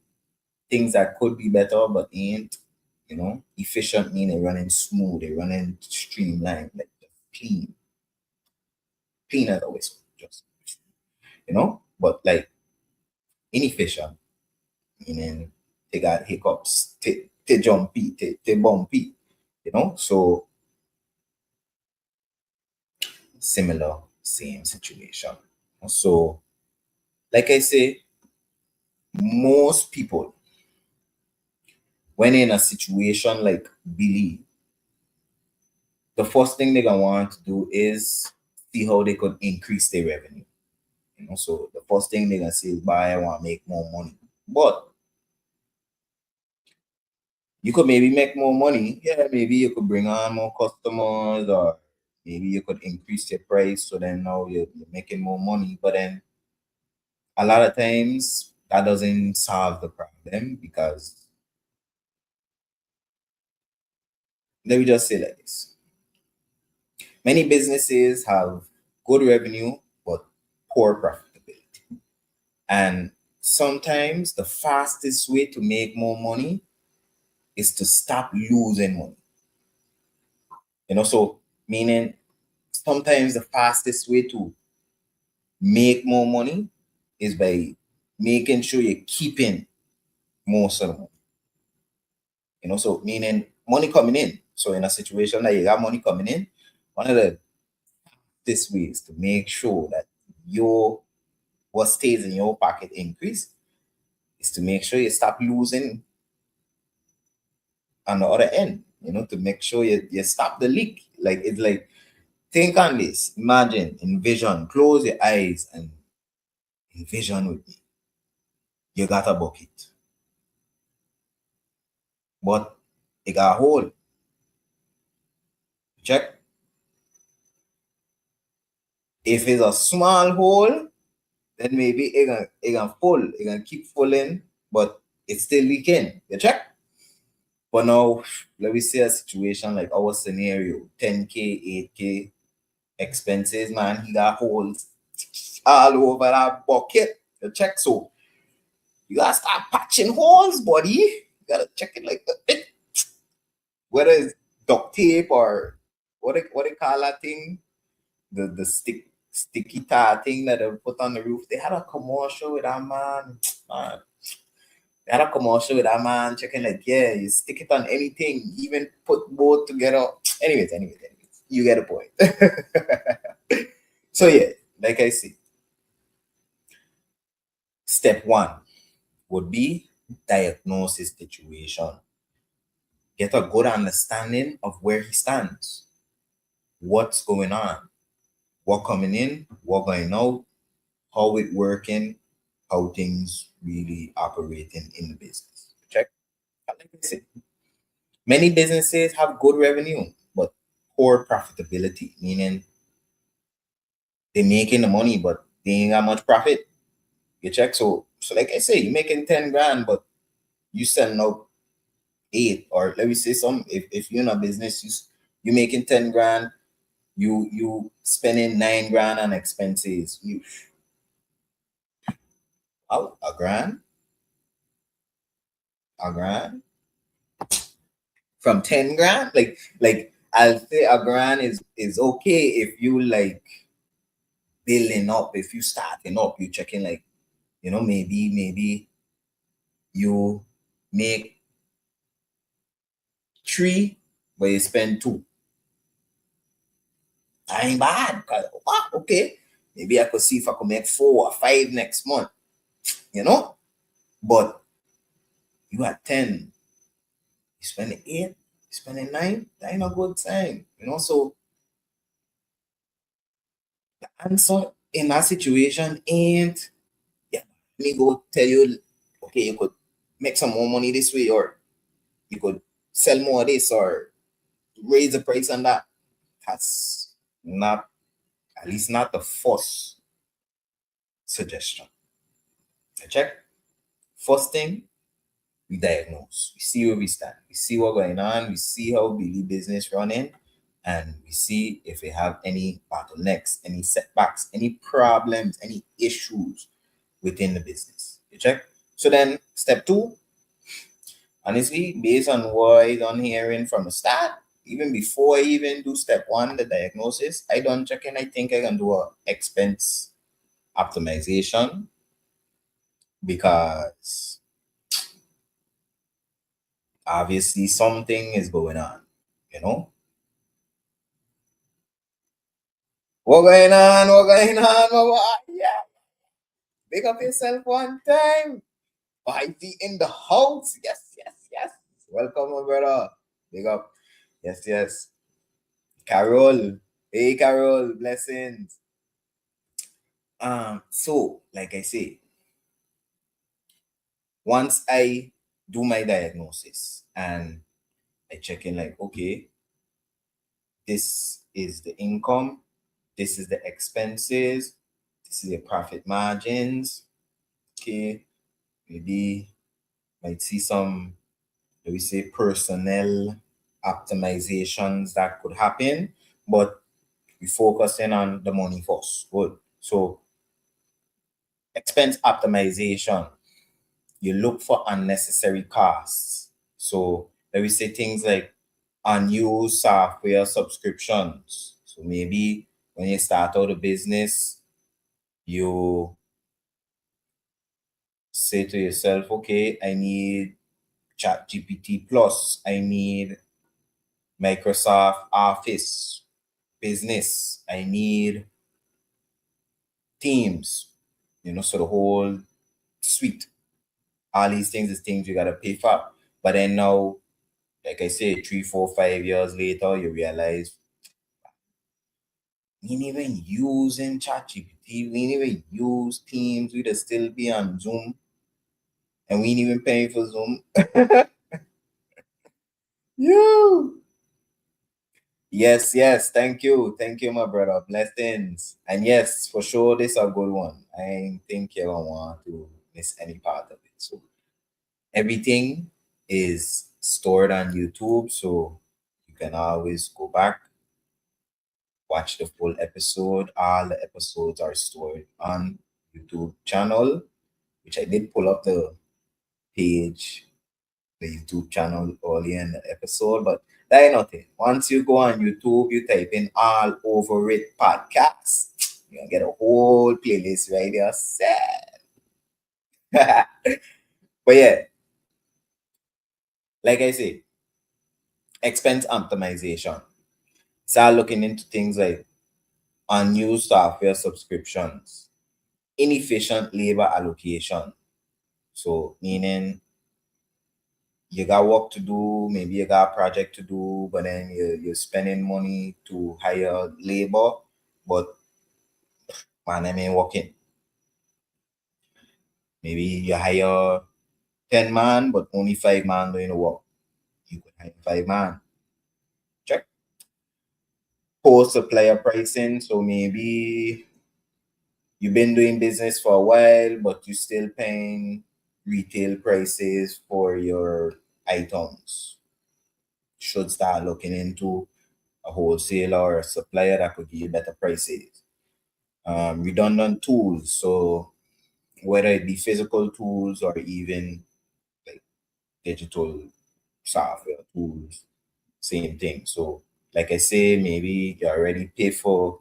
things that could be better but ain't, efficient meaning running smooth, they running streamlined, like just clean as a whistle, just, but like inefficient meaning they got hiccups, they jumpy, they bumpy, so similar, same situation. So, like I say, most people, when in a situation like Billy, the first thing they're gonna want to do is see how they could increase their revenue. So the first thing they're gonna say is, "Buy, I want to make more money." But you could maybe make more money. Yeah, maybe you could bring on more customers, or maybe you could increase your price. So then now you're making more money. But then a lot of times that doesn't solve the problem, because let me just say like this: many businesses have good revenue but poor profitability. And sometimes the fastest way to make more money is to stop losing money. So meaning sometimes the fastest way to make more money is by making sure you're keeping most of the money. So meaning money coming in. So in a situation that you got money coming in, one of the this ways to make sure that your what stays in your pocket increase is to make sure you stop losing on the other end, to make sure you stop the leak. Like, it's like, think on this. Imagine, envision, close your eyes and envision with me. You got a bucket, but it got a hole. Check. If it's a small hole, then maybe it gonna full. It gonna keep fulling, but it's still leaking. You check. But now, let me say a situation like our scenario: 10K, 8K expenses, man. He got holes all over that bucket. You check. So you gotta start patching holes, buddy. You gotta check it like that. Whether it's duct tape or what they call that thing, the sticky tar thing that they put on the roof. They had a commercial with that man. Man, they had a commercial with that man checking like, yeah, you stick it on anything, even put both together. Anyways, you get a point. So yeah, like I said, step one would be diagnosis situation. Get a good understanding of where he stands, what's going on, what coming in, what going out, how it working, how things really operating in the business. Check. Like I said, many businesses have good revenue but poor profitability, meaning they're making the money but they ain't got much profit. You check. So like I say, you're making 10 grand, but you selling out eight, or let me say some, if you're in a business, you making 10 grand, you spending 9 grand on expenses. A grand, a grand from 10 grand, like I'll say a grand is okay if you like building up, if you starting up, you checking like, maybe you make three but you spend two. That ain't bad. Okay, maybe I could see if I could make 4 or 5 next month, but you at 10, you spending 8, you spending 9, that ain't a good time, so the answer in that situation ain't, yeah, let me go tell you, okay, you could make some more money this way, or you could sell more of this, or raise the price on that. That's not, at least not the first suggestion. I check. First thing, we diagnose. We see where we stand. We see what's going on. We see how the business running, and we see if we have any bottlenecks, any setbacks, any problems, any issues within the business. You check. So then, step two, honestly, based on what I done hearing from the start, even before I even do step one, the diagnosis, I done checking. I think I can do a expense optimization because obviously something is going on, you know? What going on? What going on? Yeah, big up yourself one time. YT in the house. Yes, yes, yes. Welcome, my brother. Big up. Yes, yes. Carol. Hey, Carol. Blessings. So, like I say, once I do my diagnosis and I check in, like, okay, this is the income, this is the expenses, this is the profit margins. Okay, maybe might see some, let me say, personnel optimizations that could happen, but we focusing on the money first. Good. So expense optimization, you look for unnecessary costs. So let me say things like unused software subscriptions. So maybe when you start out a business, you say to yourself, okay, I need ChatGPT Plus, I need Microsoft Office Business, I need Teams, so the whole suite. All these things is things you gotta pay for. But then now, like I say, 3, 4, 5 years later, you realize we ain't even using ChatGPT, we ain't even use Teams, we just still be on Zoom, and we ain't even paying for Zoom. You. Yes, yes. Thank you, my brother. Blessings. And yes, for sure, this is a good one. I ain't think you don't want to miss any part of it. So everything is stored on YouTube, so you can always go back, watch the full episode. All the episodes are stored on YouTube channel, which I did pull up the page, the YouTube channel earlier in the episode, but that ain't nothing. Once you go on YouTube, you type in All Over It Podcast, you're gonna get a whole playlist right there. Sad. But yeah, like I say, expense optimization. Start looking into things like unused software subscriptions, inefficient labor allocation. So meaning you got work to do, maybe you got a project to do, but then you're spending money to hire labor, but man, I mean working. Maybe you hire 10 man, but only 5 man doing the work. You could hire 5 man. Check. Poor supplier pricing. So maybe you've been doing business for a while, but you're still paying retail prices for your items. Should start looking into a wholesaler or a supplier that could give you better prices. Redundant tools. So whether it be physical tools or even like digital software tools, same thing. So like I say, maybe you already pay for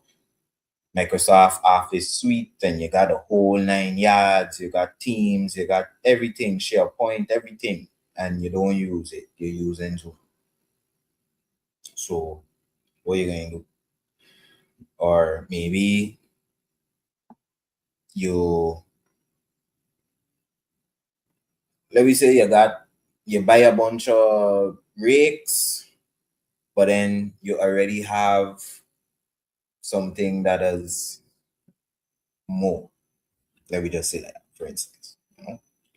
Microsoft Office Suite and you got a whole 9 yards, you got Teams, you got everything, SharePoint, everything, and you don't use it. You're using Zoom. So what are you going to do? Or maybe you, let me say you buy a bunch of rakes, but then you already have something that is more. Let me just say that, for instance.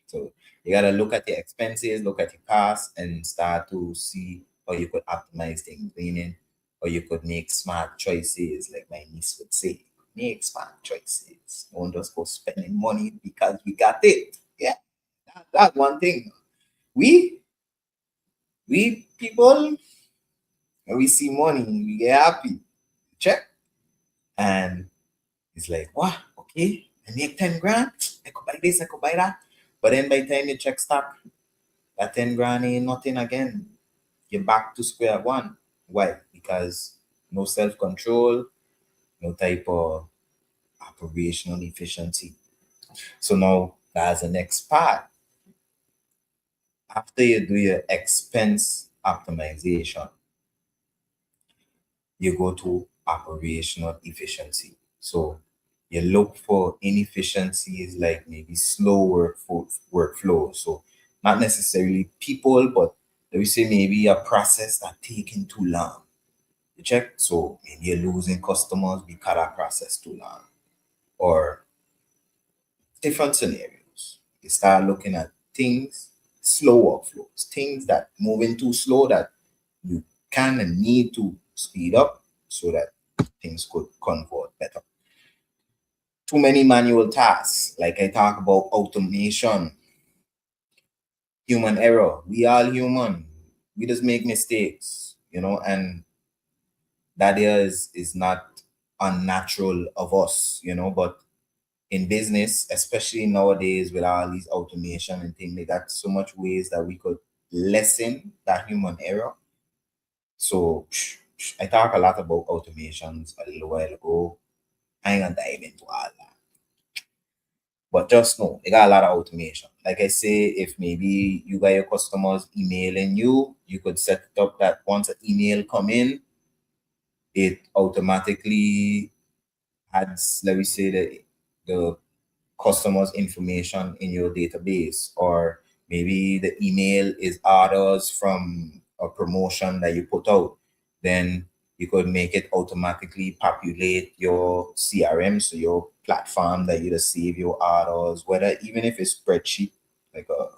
So you gotta look at your expenses, look at your costs, and start to see how you could optimize things, meaning or you could make smart choices, like my niece would say. Make smart choices. Don't just go spending money because we got it. Yeah. That one thing. We we people, when we see money, we get happy. Check. And it's like, wow, okay, I make 10 grand. I could buy this, I could buy that. But then by the time you check stock, that 10 grand ain't nothing again. You're back to square one. Why? Because no self control, no type of operational efficiency. So now that's the next part. After you do your expense optimization, you go to operational efficiency. So you look for inefficiencies like maybe slow workflow. So not necessarily people, but let me say maybe a process that taking too long. You check. So maybe you're losing customers because that process too long. Or different scenarios. You start looking at things, slow workflows, things that moving too slow that you kind of need to speed up so that things could convert better. Too many manual tasks, like I talk about automation, human error. We all human. We just make mistakes, and that is not unnatural of us, but in business, especially nowadays with all these automation and things, they got so much ways that we could lessen that human error. So I talk a lot about automations a little while ago. I ain't gonna dive into all that. But just know they got a lot of automation. Like I say, if maybe you got your customers emailing you, you could set it up that once an email come in, it automatically adds, let me say, the customers information in your database, or maybe the email is orders from a promotion that you put out, then you could make it automatically populate your CRM, so your platform that you just save your orders, whether even if it's spreadsheet like a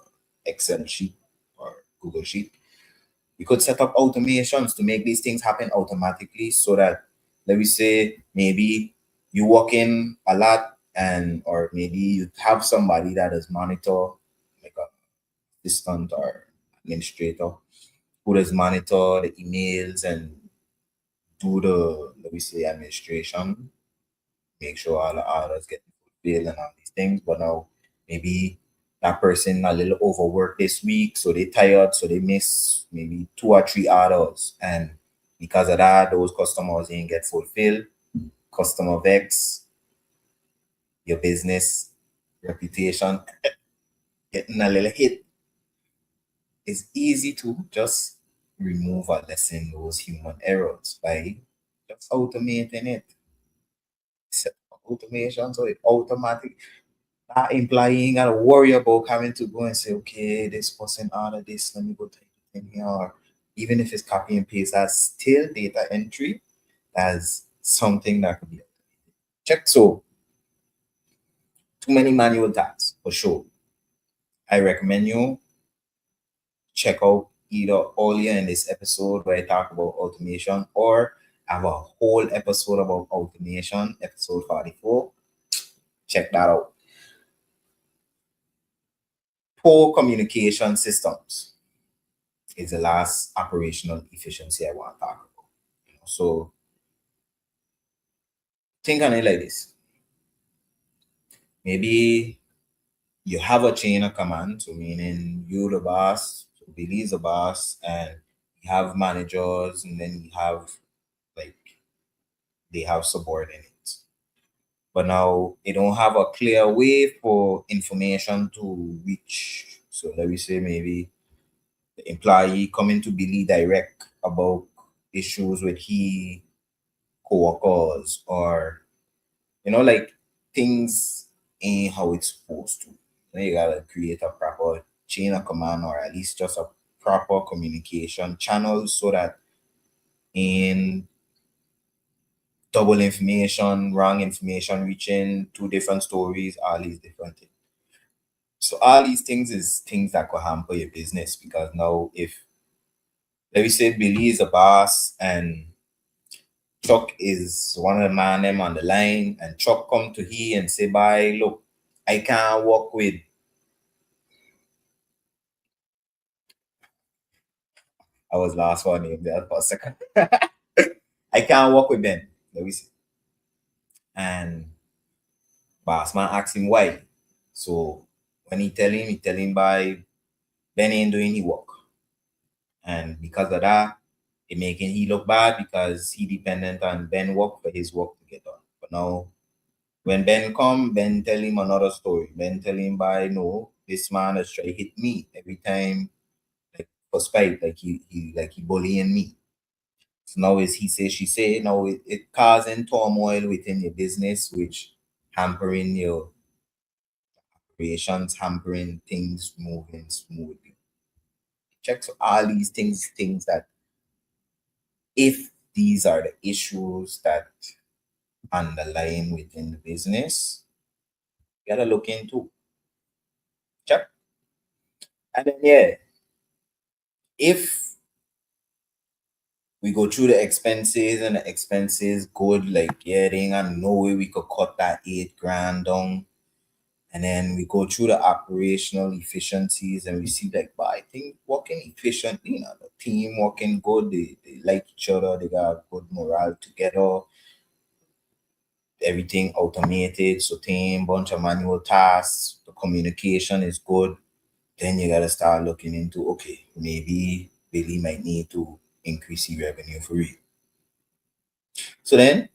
Excel sheet or Google sheet. You could set up automations to make these things happen automatically, so that, let me say, maybe you walk in a lot, and or maybe you have somebody that is monitor, like a assistant or administrator, who does monitor the emails and do the, let me say, administration, make sure all the orders get fulfilled and all these things. But now maybe that person a little overworked this week, so they tired, so they miss maybe 2 or 3 orders, and because of that, those customers didn't get fulfilled. Customer vex, your business reputation getting a little hit. It's easy to just remove or lessen those human errors by just automating it. Set up automation so it automatic. That implying you gotta worry about having to go and say, okay, this person ordered this, let me go type it in here. Or even if it's copy and paste, that's still data entry. That's something that could be checked. So too many manual tasks for sure. I recommend you check out either earlier in this episode where I talk about automation, or have a whole episode about automation, episode 44. Check that out. Poor communication systems is the last operational efficiency I want to talk about. So think on it like this. Maybe you have a chain of command, so meaning you the boss, so Billy's the boss, and you have managers, and then you have, like, they have subordinates. But now they don't have a clear way for information to reach. So let me say maybe the employee coming to Billy direct about issues with he co-workers, or like, things ain't how it's supposed to. You gotta create a proper chain of command, or at least just a proper communication channel, so that in double information, wrong information reaching two different stories, all these different things. So all these things is things that could hamper your business, because now if, let me say, Billy is a boss and Chuck is one of the man them on the line, and Chuck come to he and say, bye, look, I can't work with I was last one name there for a second. I can't work with Ben. Let me see. And boss man asked him why. So when he tell him by Ben ain't doing his work. And because of that, it making he look bad because he dependent on Ben work for his work to get done. But now when Ben come, Ben tell him another story. Ben tell him by no, this man has tried hit me every time like for spite, like he bullying me. So now is he say she say, now it causing turmoil within your business, which hampering your operations, hampering things moving smoothly. Check so all these things that if these are the issues that underlying within the business, you gotta look into. Check. And then yeah, if we go through the expenses and the expenses good, like yeah, there ain't got no way we could cut that 8 grand down. And then we go through the operational efficiencies and we see like, but I think working efficiently, the team working good, they like each other, they got good morale together, everything automated, so team, bunch of manual tasks, the communication is good. Then you gotta start looking into okay, maybe Billy might need to increase the revenue for you. So then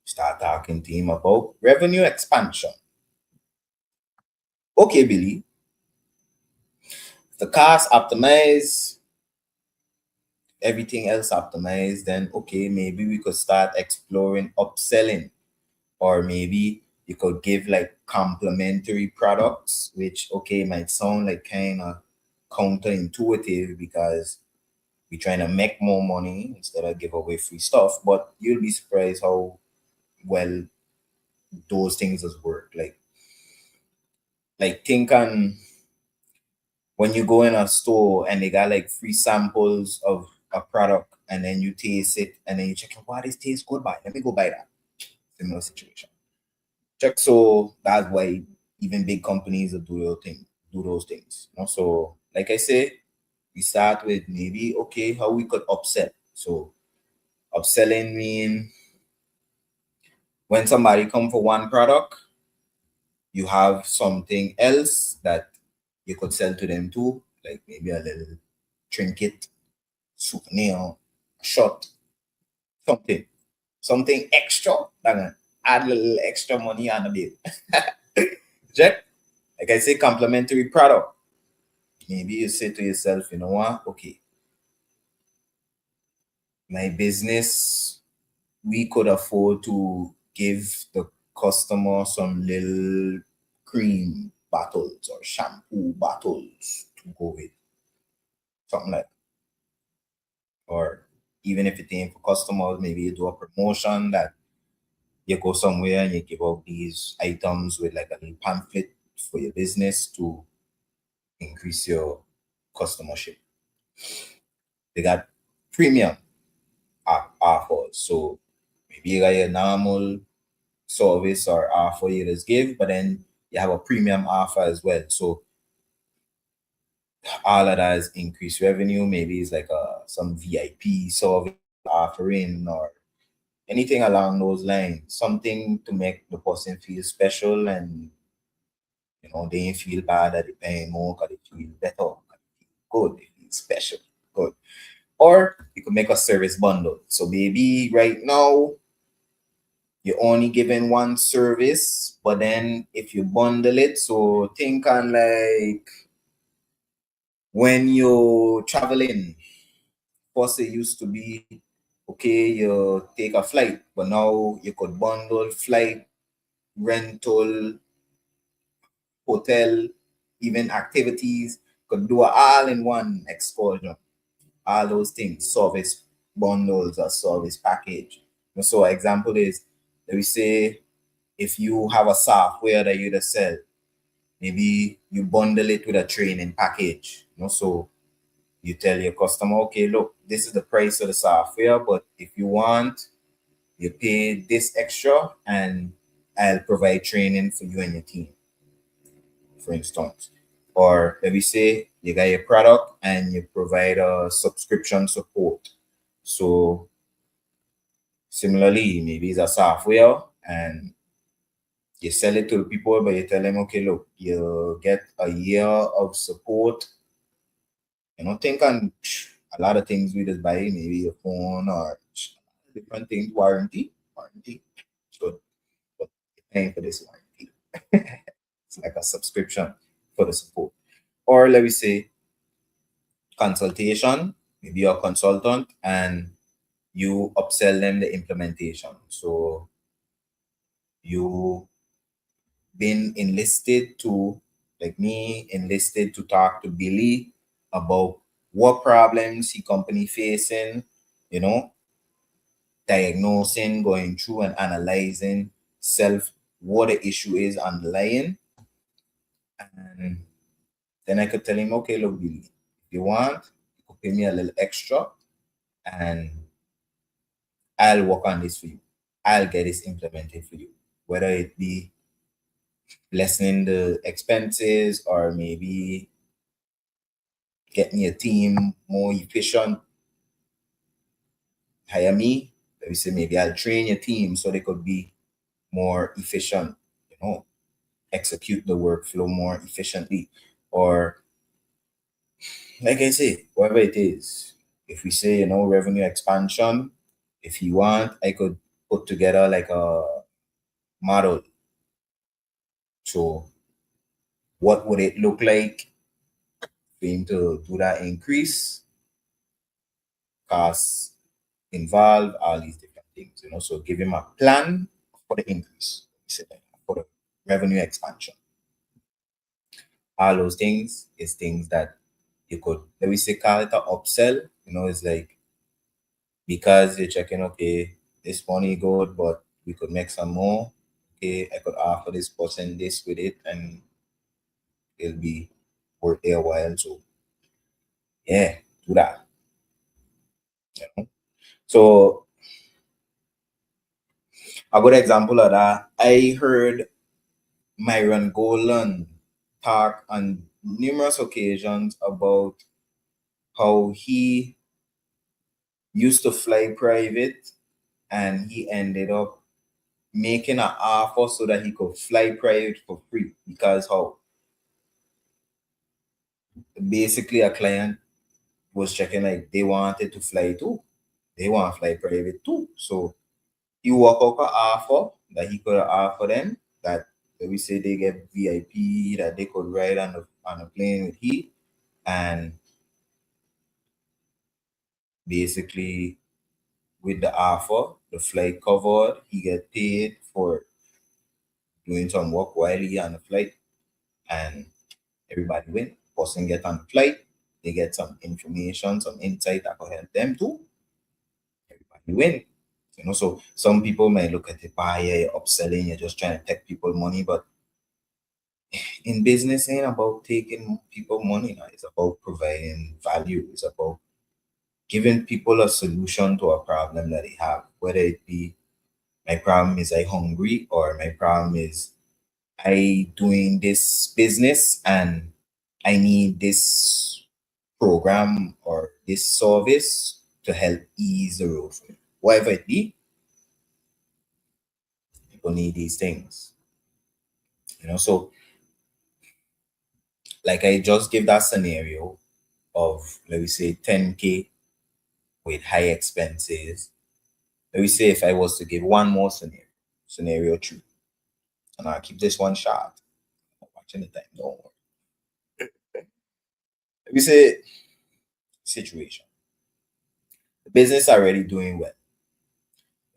start talking to him about revenue expansion. Okay, Billy, the cost optimize, everything else optimized, then okay, maybe we could start exploring upselling, or maybe you could give like complementary products, which okay might sound like kind of counterintuitive because we're trying to make more money instead of give away free stuff, but you'll be surprised how well those things has worked. Like think on when you go in a store and they got like free samples of a product and then you taste it and then you check, wow, this tastes good, buy. Let me go buy that. Similar situation. Check, so that's why even big companies will do those things. So like I say, we start with maybe okay, how we could upsell. So upselling mean when somebody come for one product, you have something else that you could sell to them too, like maybe a little trinket, souvenir, shot, something, something extra that can add a little extra money on the bill. Jack, like I say, complementary product. Maybe you say to yourself, you know what? Okay, my business, we could afford to give the customer some little cream bottles or shampoo bottles to go with something like, or even if it ain't for customers, maybe you do a promotion that you go somewhere and you give out these items with like a little pamphlet for your business to increase your customership. They got premium offers. So maybe you got your normal service or offer you just give, but then you have a premium offer as well. So all of that is increased revenue. Maybe it's like some VIP service offering or anything along those lines. Something to make the person feel special and they ain't feel bad that they're paying more because they feel better, 'cause they feel good, they feel special. Good. Or you could make a service bundle. So maybe right now you're only giving one service, but then if you bundle it, so think on like when you're traveling, first it used to be okay, you take a flight, but now you could bundle flight, rental, hotel, even activities, could do a all in one excursion, all those things, service bundles or service package. So example is, let me say if you have a software that you just sell, maybe you bundle it with a training package. So you tell your customer, okay, look, this is the price of the software, but if you want, you pay this extra and I'll provide training for you and your team, for instance. Or let me say You got your product and you provide a subscription support. So similarly, maybe it's a software and you sell it to people, but you tell them, okay, look, you get a year of support. You know, think on a lot of things we just buy, maybe your phone or different things, warranty. So, but you're paying for this warranty. It's like a subscription for the support. Or let me say consultation, maybe you're a consultant and you upsell them the implementation. So you been enlisted to, like me, enlisted to talk to Billy about what problems he company facing, you know, diagnosing, going through and analyzing self what the issue is underlying. And then I could tell him, okay, look, Billy, if you want, you could pay me a little extra and I'll work on this for you. I'll get this implemented for you. Whether it be lessening the expenses or maybe getting a team more efficient, hire me. Let me say maybe I'll train your team so they could be more efficient, you know, execute the workflow more efficiently. Or like I say, whatever it is, if we say, you know, revenue expansion, if you want, I could put together like a model. So what would it look like for him to do that increase, costs involved, all these different things, you know. So give him a plan for the increase, for the revenue expansion. All those things is things that you could, let me say, call it an upsell. You know, it's like because you're checking, okay, this money good, but we could make some more. Okay, I could offer this person this with it, and it'll be worth their while. So yeah, do that. You know? So a good example of that, I heard Myron Golan talk on numerous occasions about how he used to fly private and he ended up making an offer so that he could fly private for free because how basically a client was checking like they wanted to fly too. They want to fly private too. So he worked out an offer that he could offer them that we say they get VIP, that they could ride on a plane with he and basically with the offer, the flight covered, he get paid for doing some work while he on the flight and everybody win. Person get on the flight, they get some information, some insight that could help them too. Everybody win. You know, so some people might look at it, ah, yeah, you're upselling, you're just trying to take people money, but in business ain't about taking people money now. It's about providing value. It's about giving people a solution to a problem that they have, whether it be my problem is I hungry or my problem is I doing this business and I need this program or this service to help ease the road for me. Whatever it be, people need these things. You know, so like I just give that scenario of let me say 10K with high expenses. Let me say if I was to give one more scenario, scenario two, and I'll keep this one short. I'm watching the time, don't worry. Let me say situation. The business already doing well.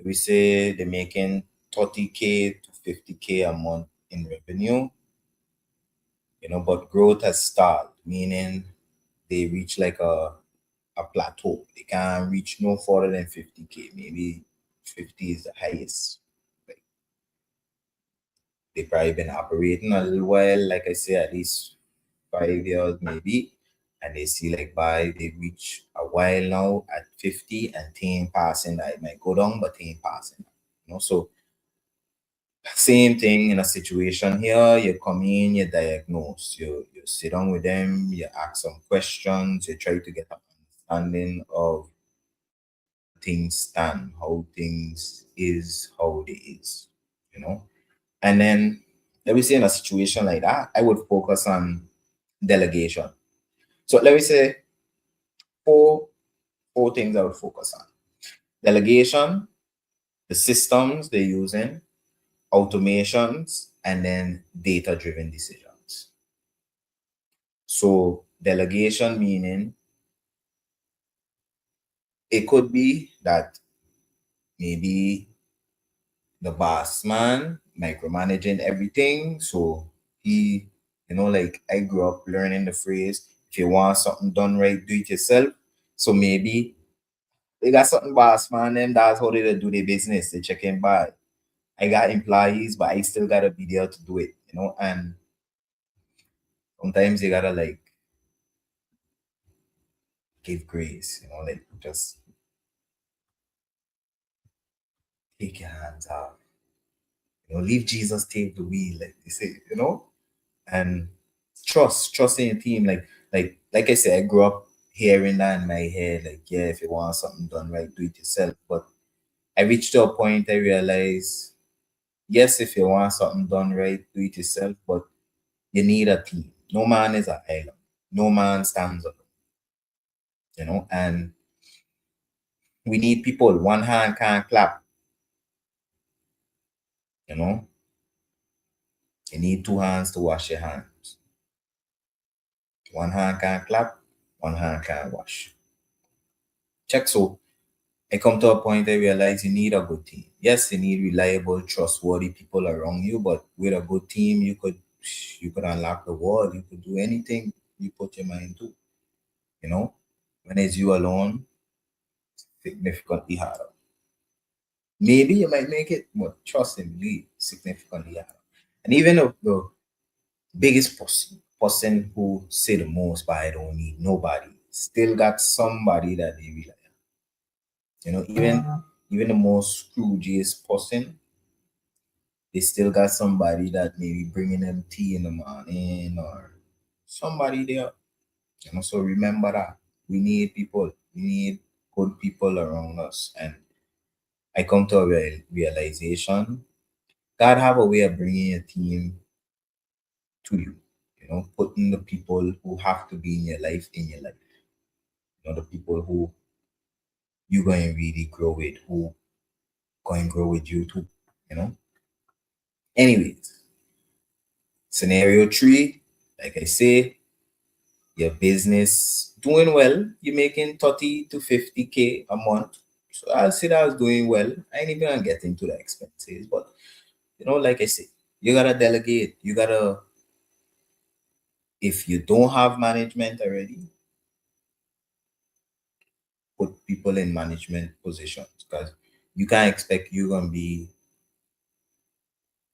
We say they're making 30K to 50K a month in revenue, you know, but growth has stalled, meaning they reach like a plateau. They can't reach no further than 50K. Maybe 50 is the highest. Like they've probably been operating a little while, like I say, at least 5 years maybe. And they see like by they reach a while now at 50 and team passing. I might go down, but team passing. You know, so Same thing in a situation here. You come in, you diagnose, you sit down with them, you ask some questions, you try to get an understanding of things stand, how things is, how it is, you know. And then let me say in a situation like that, I would focus on delegation. So let me say four four things I would focus on: delegation, the systems they're using, automations, and then data driven decisions. So delegation meaning it could be that maybe the boss man micromanaging everything. So he, like I grew up learning the phrase, if you want something done right, do it yourself. So maybe they got something boss man, them that's how they do their business. They check in by. I got employees, but I still gotta be there to do it. And sometimes you gotta like give grace, like just take your hands off, leave Jesus take the wheel, like they say, and trust in your team. Like I said, I grew up hearing that in my head, like, yeah, if you want something done right, do it yourself. But I reached to a point I realized, yes, if you want something done right, do it yourself, but you need a team. No man is an island. No man stands alone, and we need people. One hand can't clap. You need two hands to wash your hands. One hand can't clap, one hand can't wash. Check. So I come to a point I realize you need a good team. Yes, you need reliable, trustworthy people around you, but with a good team, you could unlock the world. You could do anything you put your mind to. You know, when it's you alone, significantly harder. Maybe you might make it, but trust and believe, significantly harder. And even the biggest person who say the most, but I don't need nobody, still got somebody that they rely on. Even the most scroogiest person, they still got somebody that maybe bringing them tea in the morning or somebody there. So remember that we need people. We need good people around us. And I come to a realization. God have a way of bringing a team to you. Putting the people who have to be in your life. The people who you going to really grow with, who going to grow with you too. You know. Anyways, scenario three, like I say, your business doing well. You're making 30 to 50K a month. So I'll say that I was doing well. I ain't even gonna get into the expenses, but like I say, you gotta delegate. You gotta, if you don't have management already, put people in management positions because you can't expect you're gonna be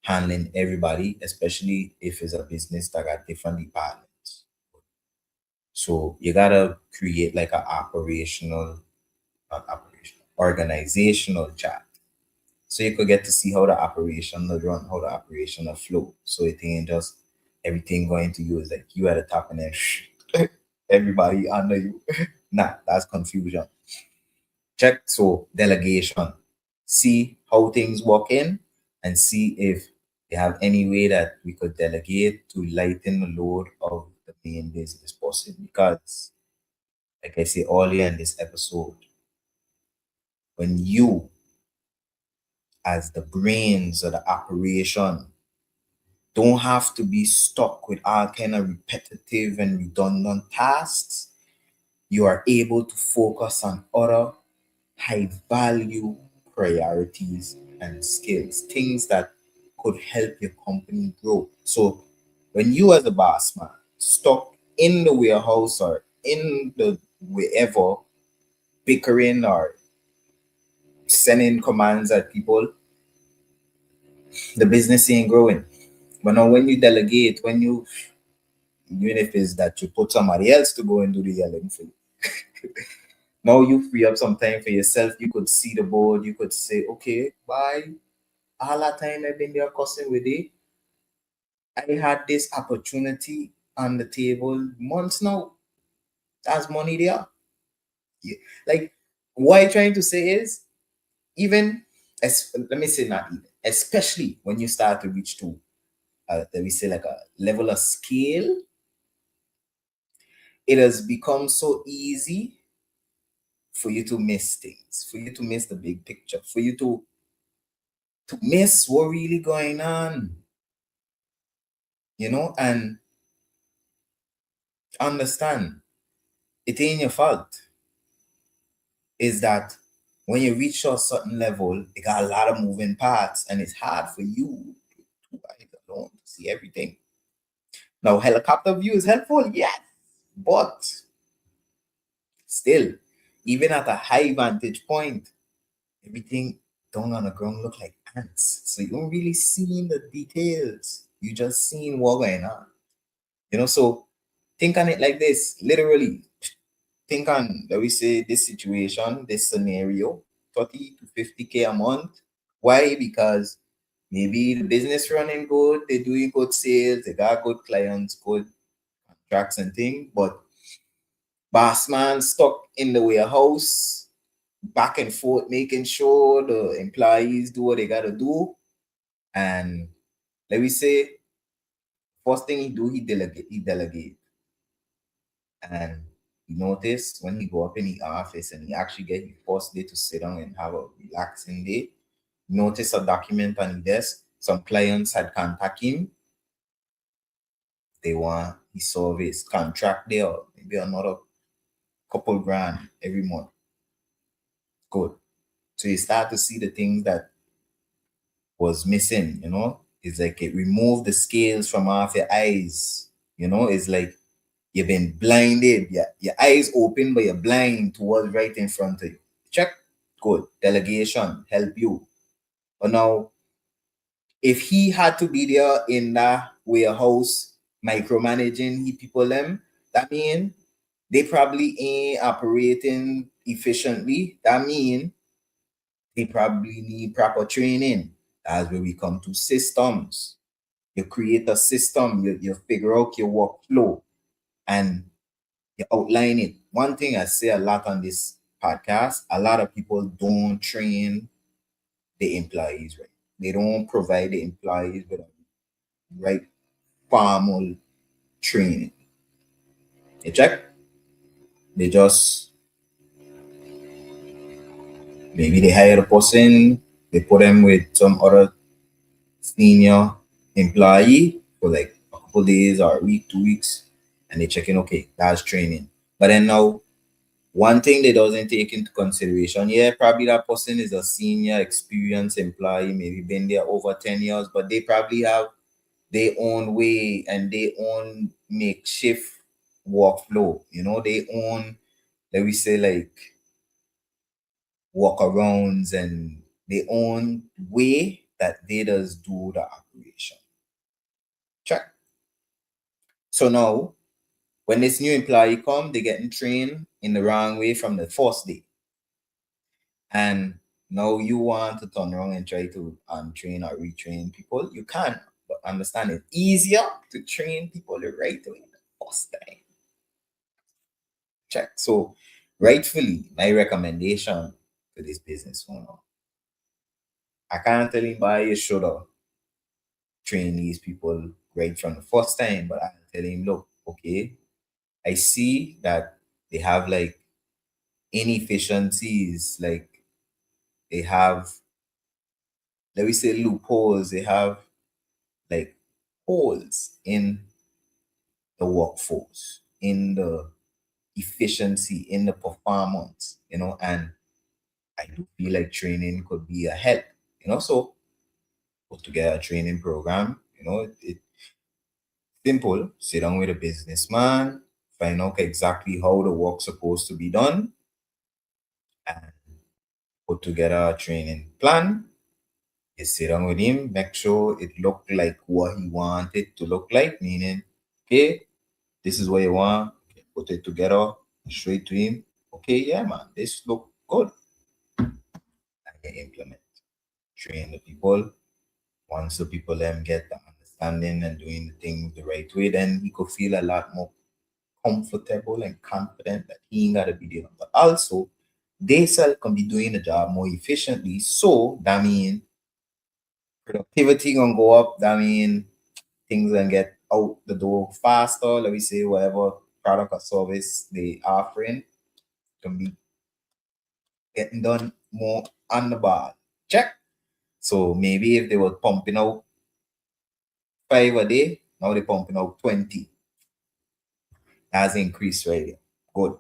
handling everybody, especially if it's a business that got different departments. So you gotta create like an organizational chart. So you could get to see how the operation will run, how the operation will flow. So it ain't just everything going to you is like you at the top and then everybody under you. Nah, that's confusion. Check. So delegation. See how things work in and see if they have any way that we could delegate to lighten the load of the main business person. Because like I say earlier in this episode, when you as the brains of the operation don't have to be stuck with all kind of repetitive and redundant tasks, you are able to focus on other high value priorities and skills, things that could help your company grow. So when you as a boss man stuck in the warehouse or in the wherever bickering or sending commands at people, the business ain't growing. But now when you delegate, even if it's that you put somebody else to go and do the yelling for you, now you free up some time for yourself. You could see the board, you could say, okay, bye. all that time I've been there cussing with it, I had this opportunity on the table months now. That's money there. Yeah. Like, what I'm trying to say is, even as let me say not even, especially when you start to reach to let me say like a level of scale, it has become so easy for you to miss things, for you to miss the big picture, for you to miss what really going on, and understand it ain't your fault. Is that when you reach a certain level, it got a lot of moving parts, and it's hard for you to ride alone to see everything. Now, helicopter view is helpful, yes, but still, even at a high vantage point, everything down on the ground look like ants. So you don't really see the details. You just seeing what going on. So think on it like this, literally. Think on, let me say, this situation, this scenario, 30 to 50K a month. Why? Because maybe the business running good, they doing good sales, they got good clients, good contracts and things, but boss man stuck in the warehouse, back and forth, making sure the employees do what they gotta do. And let me say, first thing he do, he delegate. And you notice when he go up in the office and he actually get his first day to sit down and have a relaxing day, notice a document on his desk. Some clients had contact him. They want his service contract there, maybe another couple grand every month. Good. So you start to see the things that was missing. It's like it removed the scales from off your eyes. It's like you've been blinded. Your eyes open, but you're blind to what's right in front of you. Check. Good. Delegation help you. But now, if he had to be there in that warehouse micromanaging he people them, that mean they probably ain't operating efficiently. That mean they probably need proper training. That's where we come to systems. You create a system, you figure out your workflow, and you outline it. One thing I say a lot on this podcast, a lot of people don't train the employees right. They don't provide the employees with a right formal training. You check? They just maybe they hire a person, they put them with some other senior employee for like a couple days or a week, 2 weeks, and they check in, okay, that's training. But then now, one thing they doesn't take into consideration, yeah, probably that person is a senior experienced employee, maybe been there over 10 years, but they probably have their own way and their own makeshift workflow, their own, let we say, like workarounds and their own way that they does do the operation. Check. So now, when this new employee come, they getting trained in the wrong way from the first day. And now you want to turn around and try to train or retrain people. You can, but understand it's easier to train people the right way the first time. Check. So, rightfully, my recommendation to this business owner, I can't tell him why you should have trained these people right from the first time, but I tell him, look, okay, I see that they have like inefficiencies, like they have, let me say, loopholes, they have like holes in the workforce, in the efficiency, in the performance, and I do feel like training could be a help, so put together a training program, it's simple, sit down with a businessman, find out exactly how the work's supposed to be done, and put together a training plan. You sit down with him, make sure it look like what he wanted to look like, meaning, okay, this is what you want, okay, put it together, straight to him. Okay, yeah, man, this look good. And you implement, train the people. Once the people them get the understanding and doing the things the right way, then he could feel a lot more comfortable and confident that he ain't gotta be there. But also, they self can be doing the job more efficiently. So that mean productivity gonna go up. That mean things gonna get out the door faster. Let me say whatever product or service they offering can be getting done more on the bar. Check. So maybe if they were pumping out 5 a day, now they're pumping out 20. That's increased right there. Good.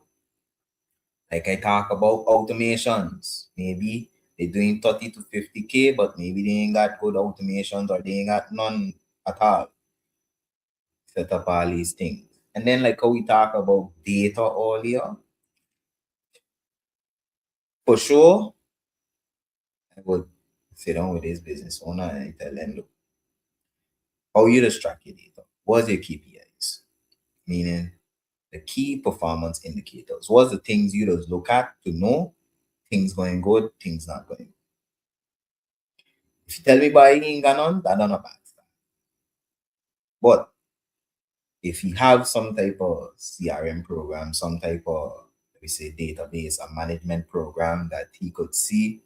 Like I talk about automations. Maybe they're doing 30 to 50K, but maybe they ain't got good automations or they ain't got none at all. Set up all these things. And then like how we talk about data earlier, for sure, I would sit down with this business owner and I tell them, look, how you just track your data? What's your KPIs? Meaning the key performance indicators. What's the things you just look at to know things going good, things not going good. If you tell me by ain't got none, that not a bad start. But if you have some type of CRM program, some type of we say database, a management program that he could see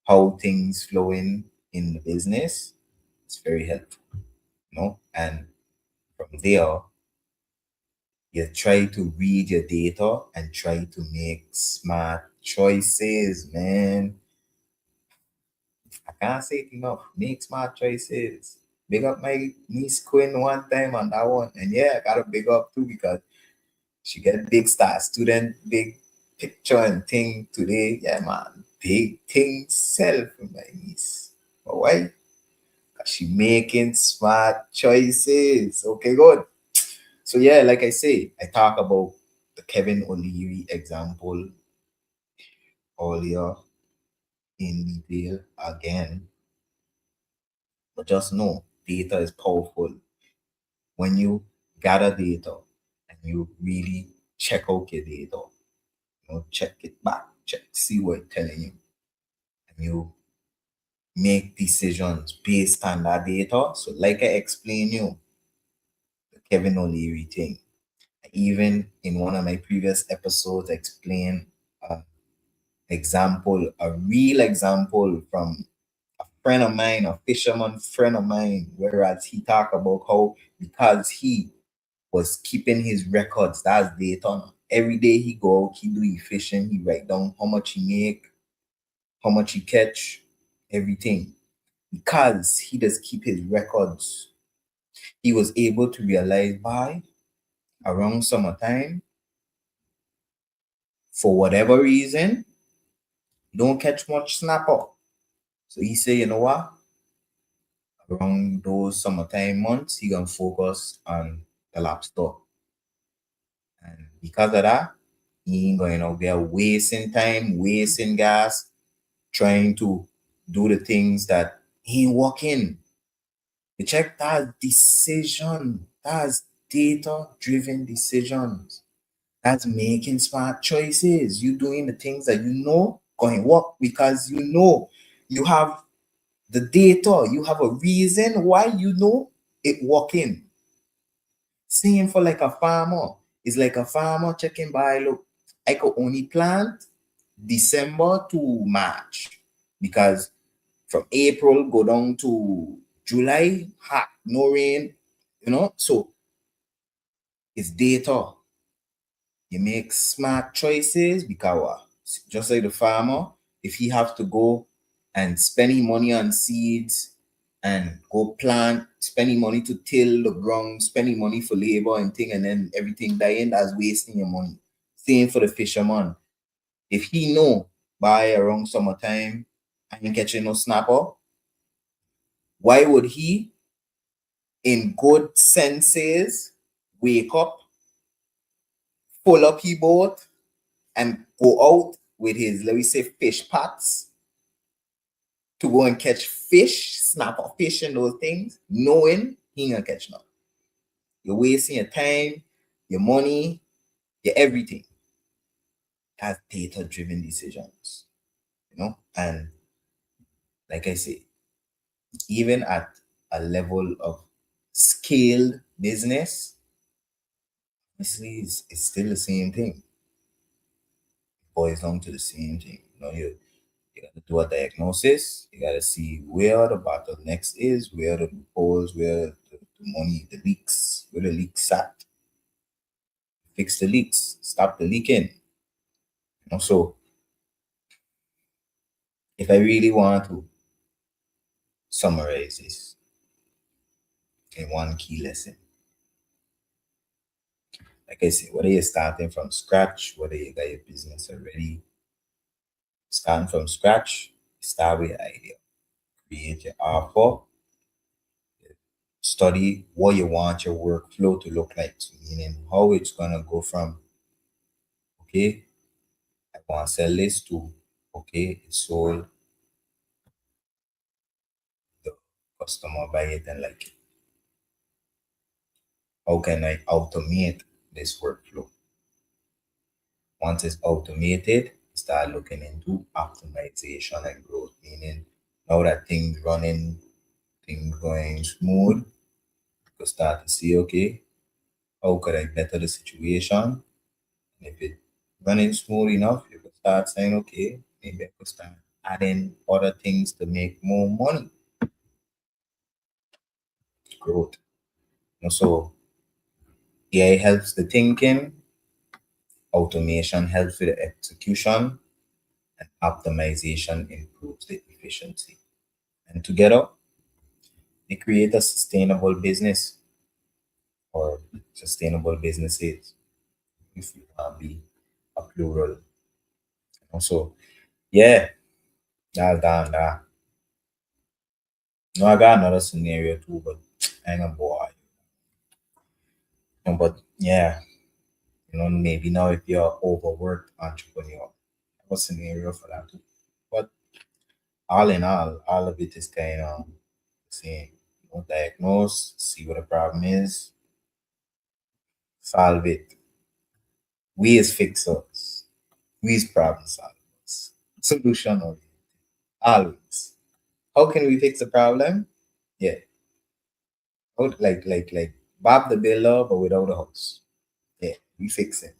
how things flowing in the business, it's very helpful, you know. And from there, you try to read your data and try to make smart choices, man. I can't say it enough. Make smart choices. Big up my niece Quinn one time on that one. And yeah, I gotta big up too because she get big star student, big picture and thing today. Yeah, man. Big thing self for my niece. But why? Because she making smart choices. Okay, good. So yeah, like I say, I talk about the Kevin O'Leary example earlier in detail again. But just know data is powerful. When you gather data and you really check out your data, you know, check it back, check, see what it's telling you, and you make decisions based on that data. So, like I explained you, the Kevin O'Leary thing. Even in one of my previous episodes, explain a example, a real example from a friend of mine, a fisherman friend of mine, whereas he talked about how because he was keeping his records, that's data. Every day he go out, he do he fishing, he write down how much he make, how much he catch, everything. Because he does keep his records, he was able to realize by around summertime, for whatever reason, you don't catch much snapper. So he say, you know what? Around those summertime months, he gonna focus on the lobster. And because of that, he ain't going out there wasting time, wasting gas, trying to do the things that he ain't working. You check that decision. That's data-driven decisions. That's making smart choices. You doing the things that you know going to work because you know you have the data. You have a reason why you know it working. Same for like a farmer. It's like a farmer checking by, look, I could only plant December to March because from April go down to July, hot, no rain, you know. So it's data. You make smart choices because just like the farmer, if he have to go and spending money on seeds and go plant, spending money to till the ground, spending money for labor and thing, and then everything dying, that's wasting your money. Same for the fisherman. If he know by around summertime I ain't catching no snapper, why would he, in good senses, wake up, pull up his boat, and go out with his, let me say, fish pots to go and catch fish, snapper fish and those things, knowing he ain't gonna catch none. You're wasting your time, your money, your everything. That's data-driven decisions, you know? And like I say, even at a level of scaled business, honestly, it's still the same thing. It boils down to the same thing. You got to do a diagnosis. You got to see where the bottlenecks is, where the loopholes, where the money, the leaks, where the leaks at. Fix the leaks, stop the leaking. So if I really want to summarize this in one key lesson, like I said, whether you're starting from scratch, whether you got your business already, starting from scratch, start with an idea, create your offer, study what you want your workflow to look like, so meaning how it's gonna go from, okay, I want to sell this to, okay, it's sold, the customer buy it and like it. How can I automate this workflow? Once it's automated, start looking into optimization and growth, meaning now that things running, things going smooth, you could start to see, okay, how could I better the situation? And if it running smooth enough, you could start saying, okay, maybe I could start adding other things to make more money, growth. So AI helps the thinking, automation helps with the execution, and optimization improves the efficiency. And together, they create a sustainable business or sustainable businesses, if you want to be a plural. Also, yeah, that. No, I got another scenario too, but I ain't gonna bore you. But yeah, maybe now if you're an overworked entrepreneur, I have a scenario for that too. But all in all of it is kind of the same. Diagnose, see what the problem is, solve it. We as fixers, we as problem solvers, solution oriented, always. How can we fix the problem? Yeah, like Bob the Builder, but without a house. Yeah, we fix it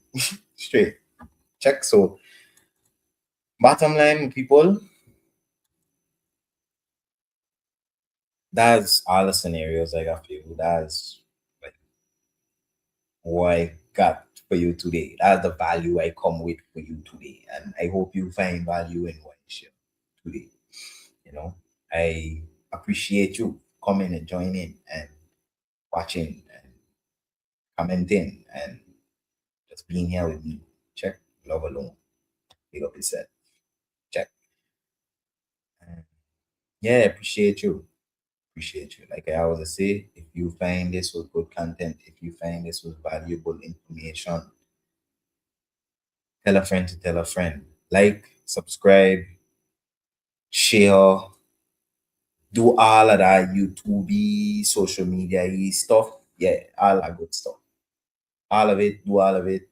straight. Check. So bottom line, people, that's all the scenarios I got for you. That's like what I got for you today. That's the value I come with for you today, and I hope you find value in what I share today. You know, I appreciate you coming and joining and watching and commenting and just being here with me. Check. Love alone. Big up yourself. Check. And yeah, appreciate you. Appreciate you. Like I always say, if you find this was good content, if you find this was valuable information, tell a friend to tell a friend. Like, subscribe, share, do all of that YouTube, social media stuff. Yeah, all that good stuff. All of it, do all of it.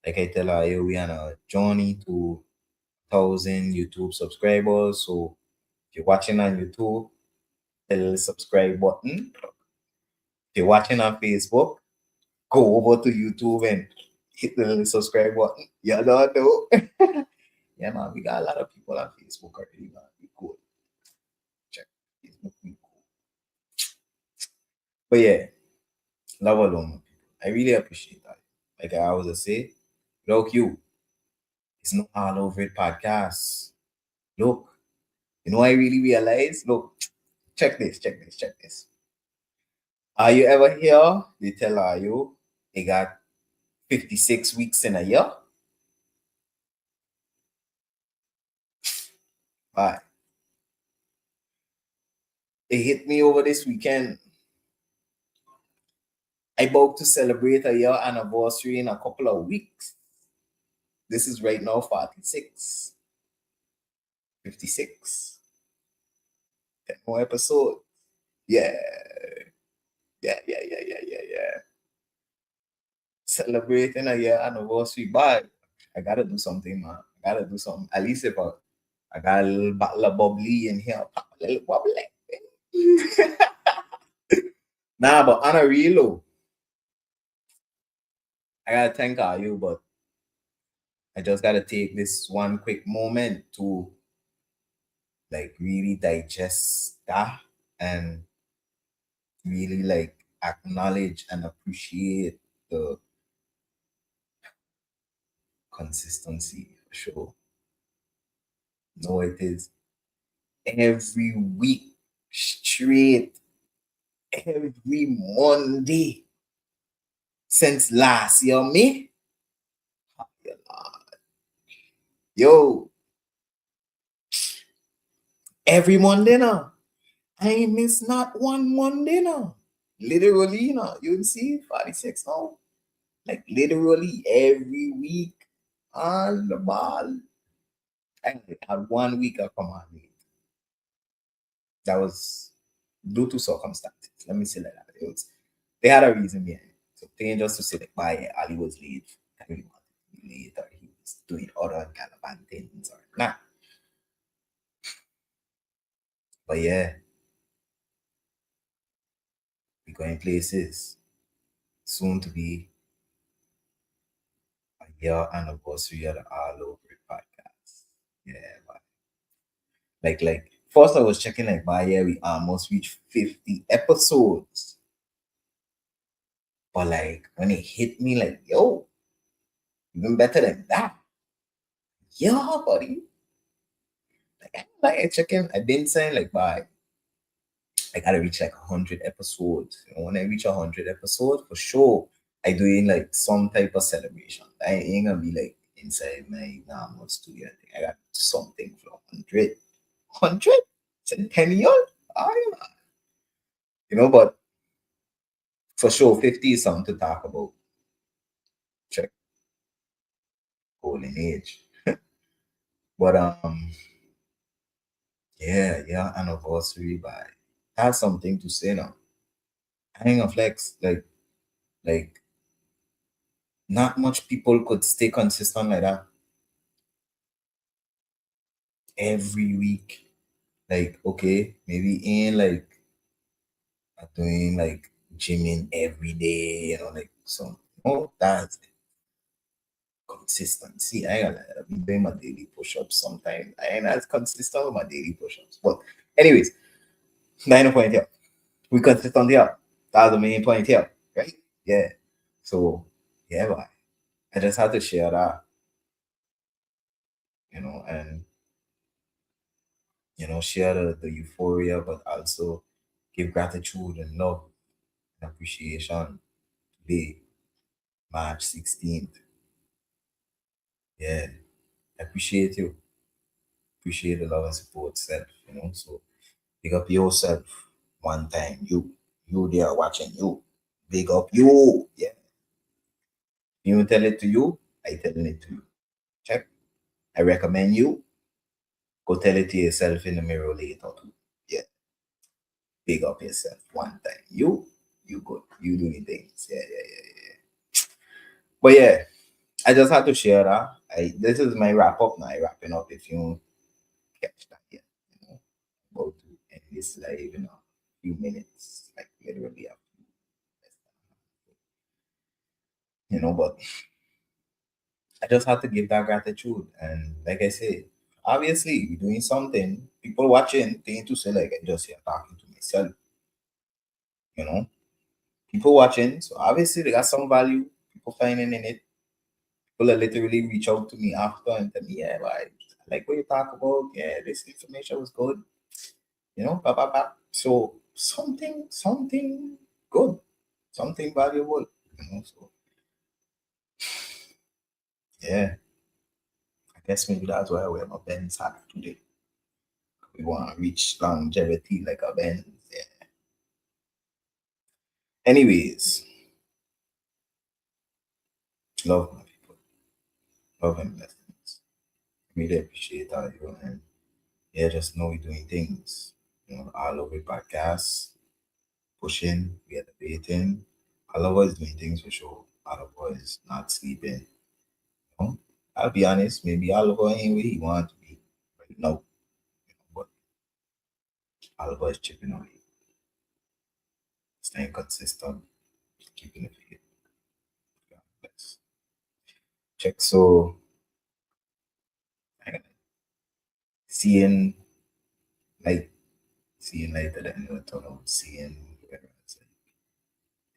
Like I tell her, we on a journey to 1,000 YouTube subscribers. So if you're watching on YouTube, hit the subscribe button. If you're watching on Facebook, go over to YouTube and hit the little subscribe button. You don't know. Yeah, man, we got a lot of people on Facebook already, man. We cool. Check Facebook. We cool. But yeah, love alone. I really appreciate that. Like I always say, look, it's not all over it podcast. Look, I really realized, look, check this. Are you ever here? They tell you they got 56 weeks in a year. Bye. It hit me over this weekend. I about to celebrate a year anniversary in a couple of weeks. This is right now 46, 56. 10 more episode. Yeah. Yeah. Celebrating a year anniversary. But I gotta do something, man. I gotta do something. At least if I got a little bottle of bubbly in here. Pop a little bubbly. Nah, but on a real low, I gotta thank all you, but I just gotta take this one quick moment to like really digest that and really like acknowledge and appreciate the consistency for sure. No, it is every week straight, every Monday since last year, me. Yo, every Monday now. I ain't miss not one Monday now. Literally, now. You see, 46 now. Like literally every week on the ball. I had 1 week I come on late. That was due to circumstances. Let me say like that. They had a reason behind it. So they ain't just to say like, why Ali was late. I really wanted to be late, or he was doing other gallivanting things or nah. But yeah, we going places. Soon to be a year anniversary of the All Over It podcast. Yeah, but first I was checking like by year we almost reached 50 episodes. But like when it hit me like, yo, even better than that. Yeah, buddy. Like I checking, I been saying like by I gotta reach like 100 episodes. You know, when I reach 100 episodes, for sure, I doing like some type of celebration. I ain't gonna be like inside my normal studio. I got something for 100, 10 years. I, but for sure, 50 is something to talk about. Check golden age. But yeah, anniversary by that's something to say now. I ain't gonna flex like not much people could stay consistent like that every week. Like, okay, maybe in like doing like gymming every day, like some that's consistency. I ain't gonna lie, I've been doing my daily push-ups sometimes. I ain't as consistent with my daily push-ups. But anyways, 9 point here. We consistent here. That's the main point here, right? Yeah. So yeah, but I just had to share that, and share the euphoria, but also give gratitude and love and appreciation today, March 16th. Yeah, I appreciate you. Appreciate the love and support self. So big up yourself one time. You there watching you. Big up you. Yeah. You tell it to you, I telling it to you. Check. I recommend you go tell it to yourself in the mirror later too. Yeah. Big up yourself one time. You good. You doing things. Yeah. But yeah, I just had to share that. This is my wrap up now. Wrapping up if you catch that yet. About to end this live in a few minutes, like literally a but I just had to give that gratitude. And like I said, obviously we're doing something, people watching, they need to say like I just here talking to myself, you know. People watching, so obviously they got some value, people finding in it. People that literally reach out to me after and tell me, yeah, I like what you talk about. Yeah, this information was good. Blah, blah, blah. So something good, something valuable. So yeah, I guess maybe that's why I wear my Benz hat today. We want to reach longevity like a Benz. Yeah. Anyways, love my people, love and blessings. Really appreciate all you, and yeah, just know we're doing things. All over podcasts, pushing, we are debating. All of us doing things for sure. All of us not sleeping. I'll be honest, maybe all of us ain't where he want to be right now. But all of us chipping on it. staying consistent, keeping the faith. Let's check. So, seeing like seeing light at the end of the tunnel, seeing where it's like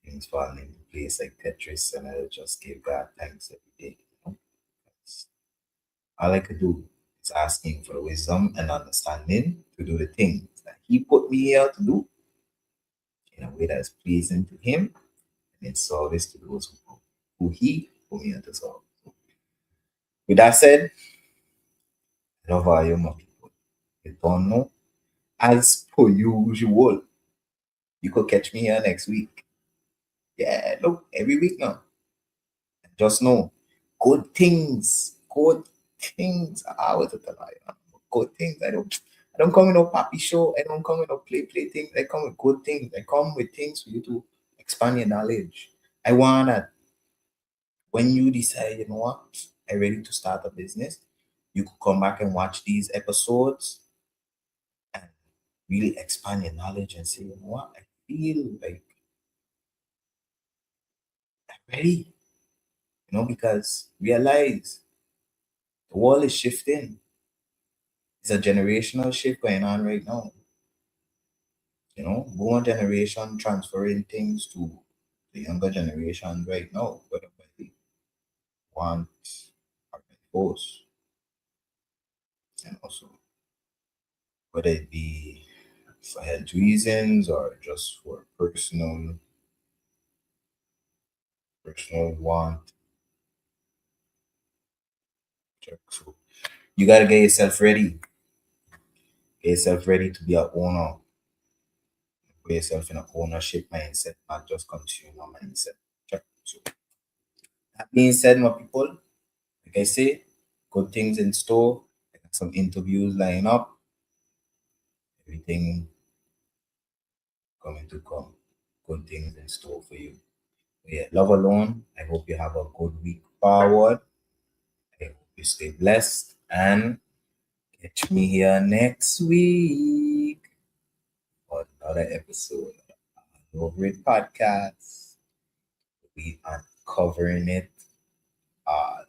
things falling into place like Tetris, and I just give God thanks every day. That's all I could do is asking for the wisdom and understanding to do the things that He put me here to do in a way that is pleasing to Him and in service to those who He put me here to serve. With that said, I love all you, my people. You don't know. As per usual, you could catch me here next week. Yeah, look, every week now. Just know, good things. I was a lie. Good things. I don't come with no pappy show. I don't come with no play things. I come with good things. I come with things for you to expand your knowledge. I want that when you decide, you know what, I'm ready to start a business, you could come back and watch these episodes and really expand your knowledge and say, you know what, I feel like I'm ready, because realize the world is shifting. It's a generational shift going on right now. Boomer generation transferring things to the younger generation right now, whether they want or by force, and also whether it be for health reasons or just for personal want. So you gotta get yourself ready. Get yourself ready to be an owner. Put yourself in an ownership mindset, not just consumer mindset. Check. So that being said, my people, like I say, good things in store. I got some interviews lined up. Everything coming to come. Good things in store for you. Yeah, love alone. I hope you have a good week forward. I hope you stay blessed and catch me here next week for another episode of Over It Podcast. We are covering it all.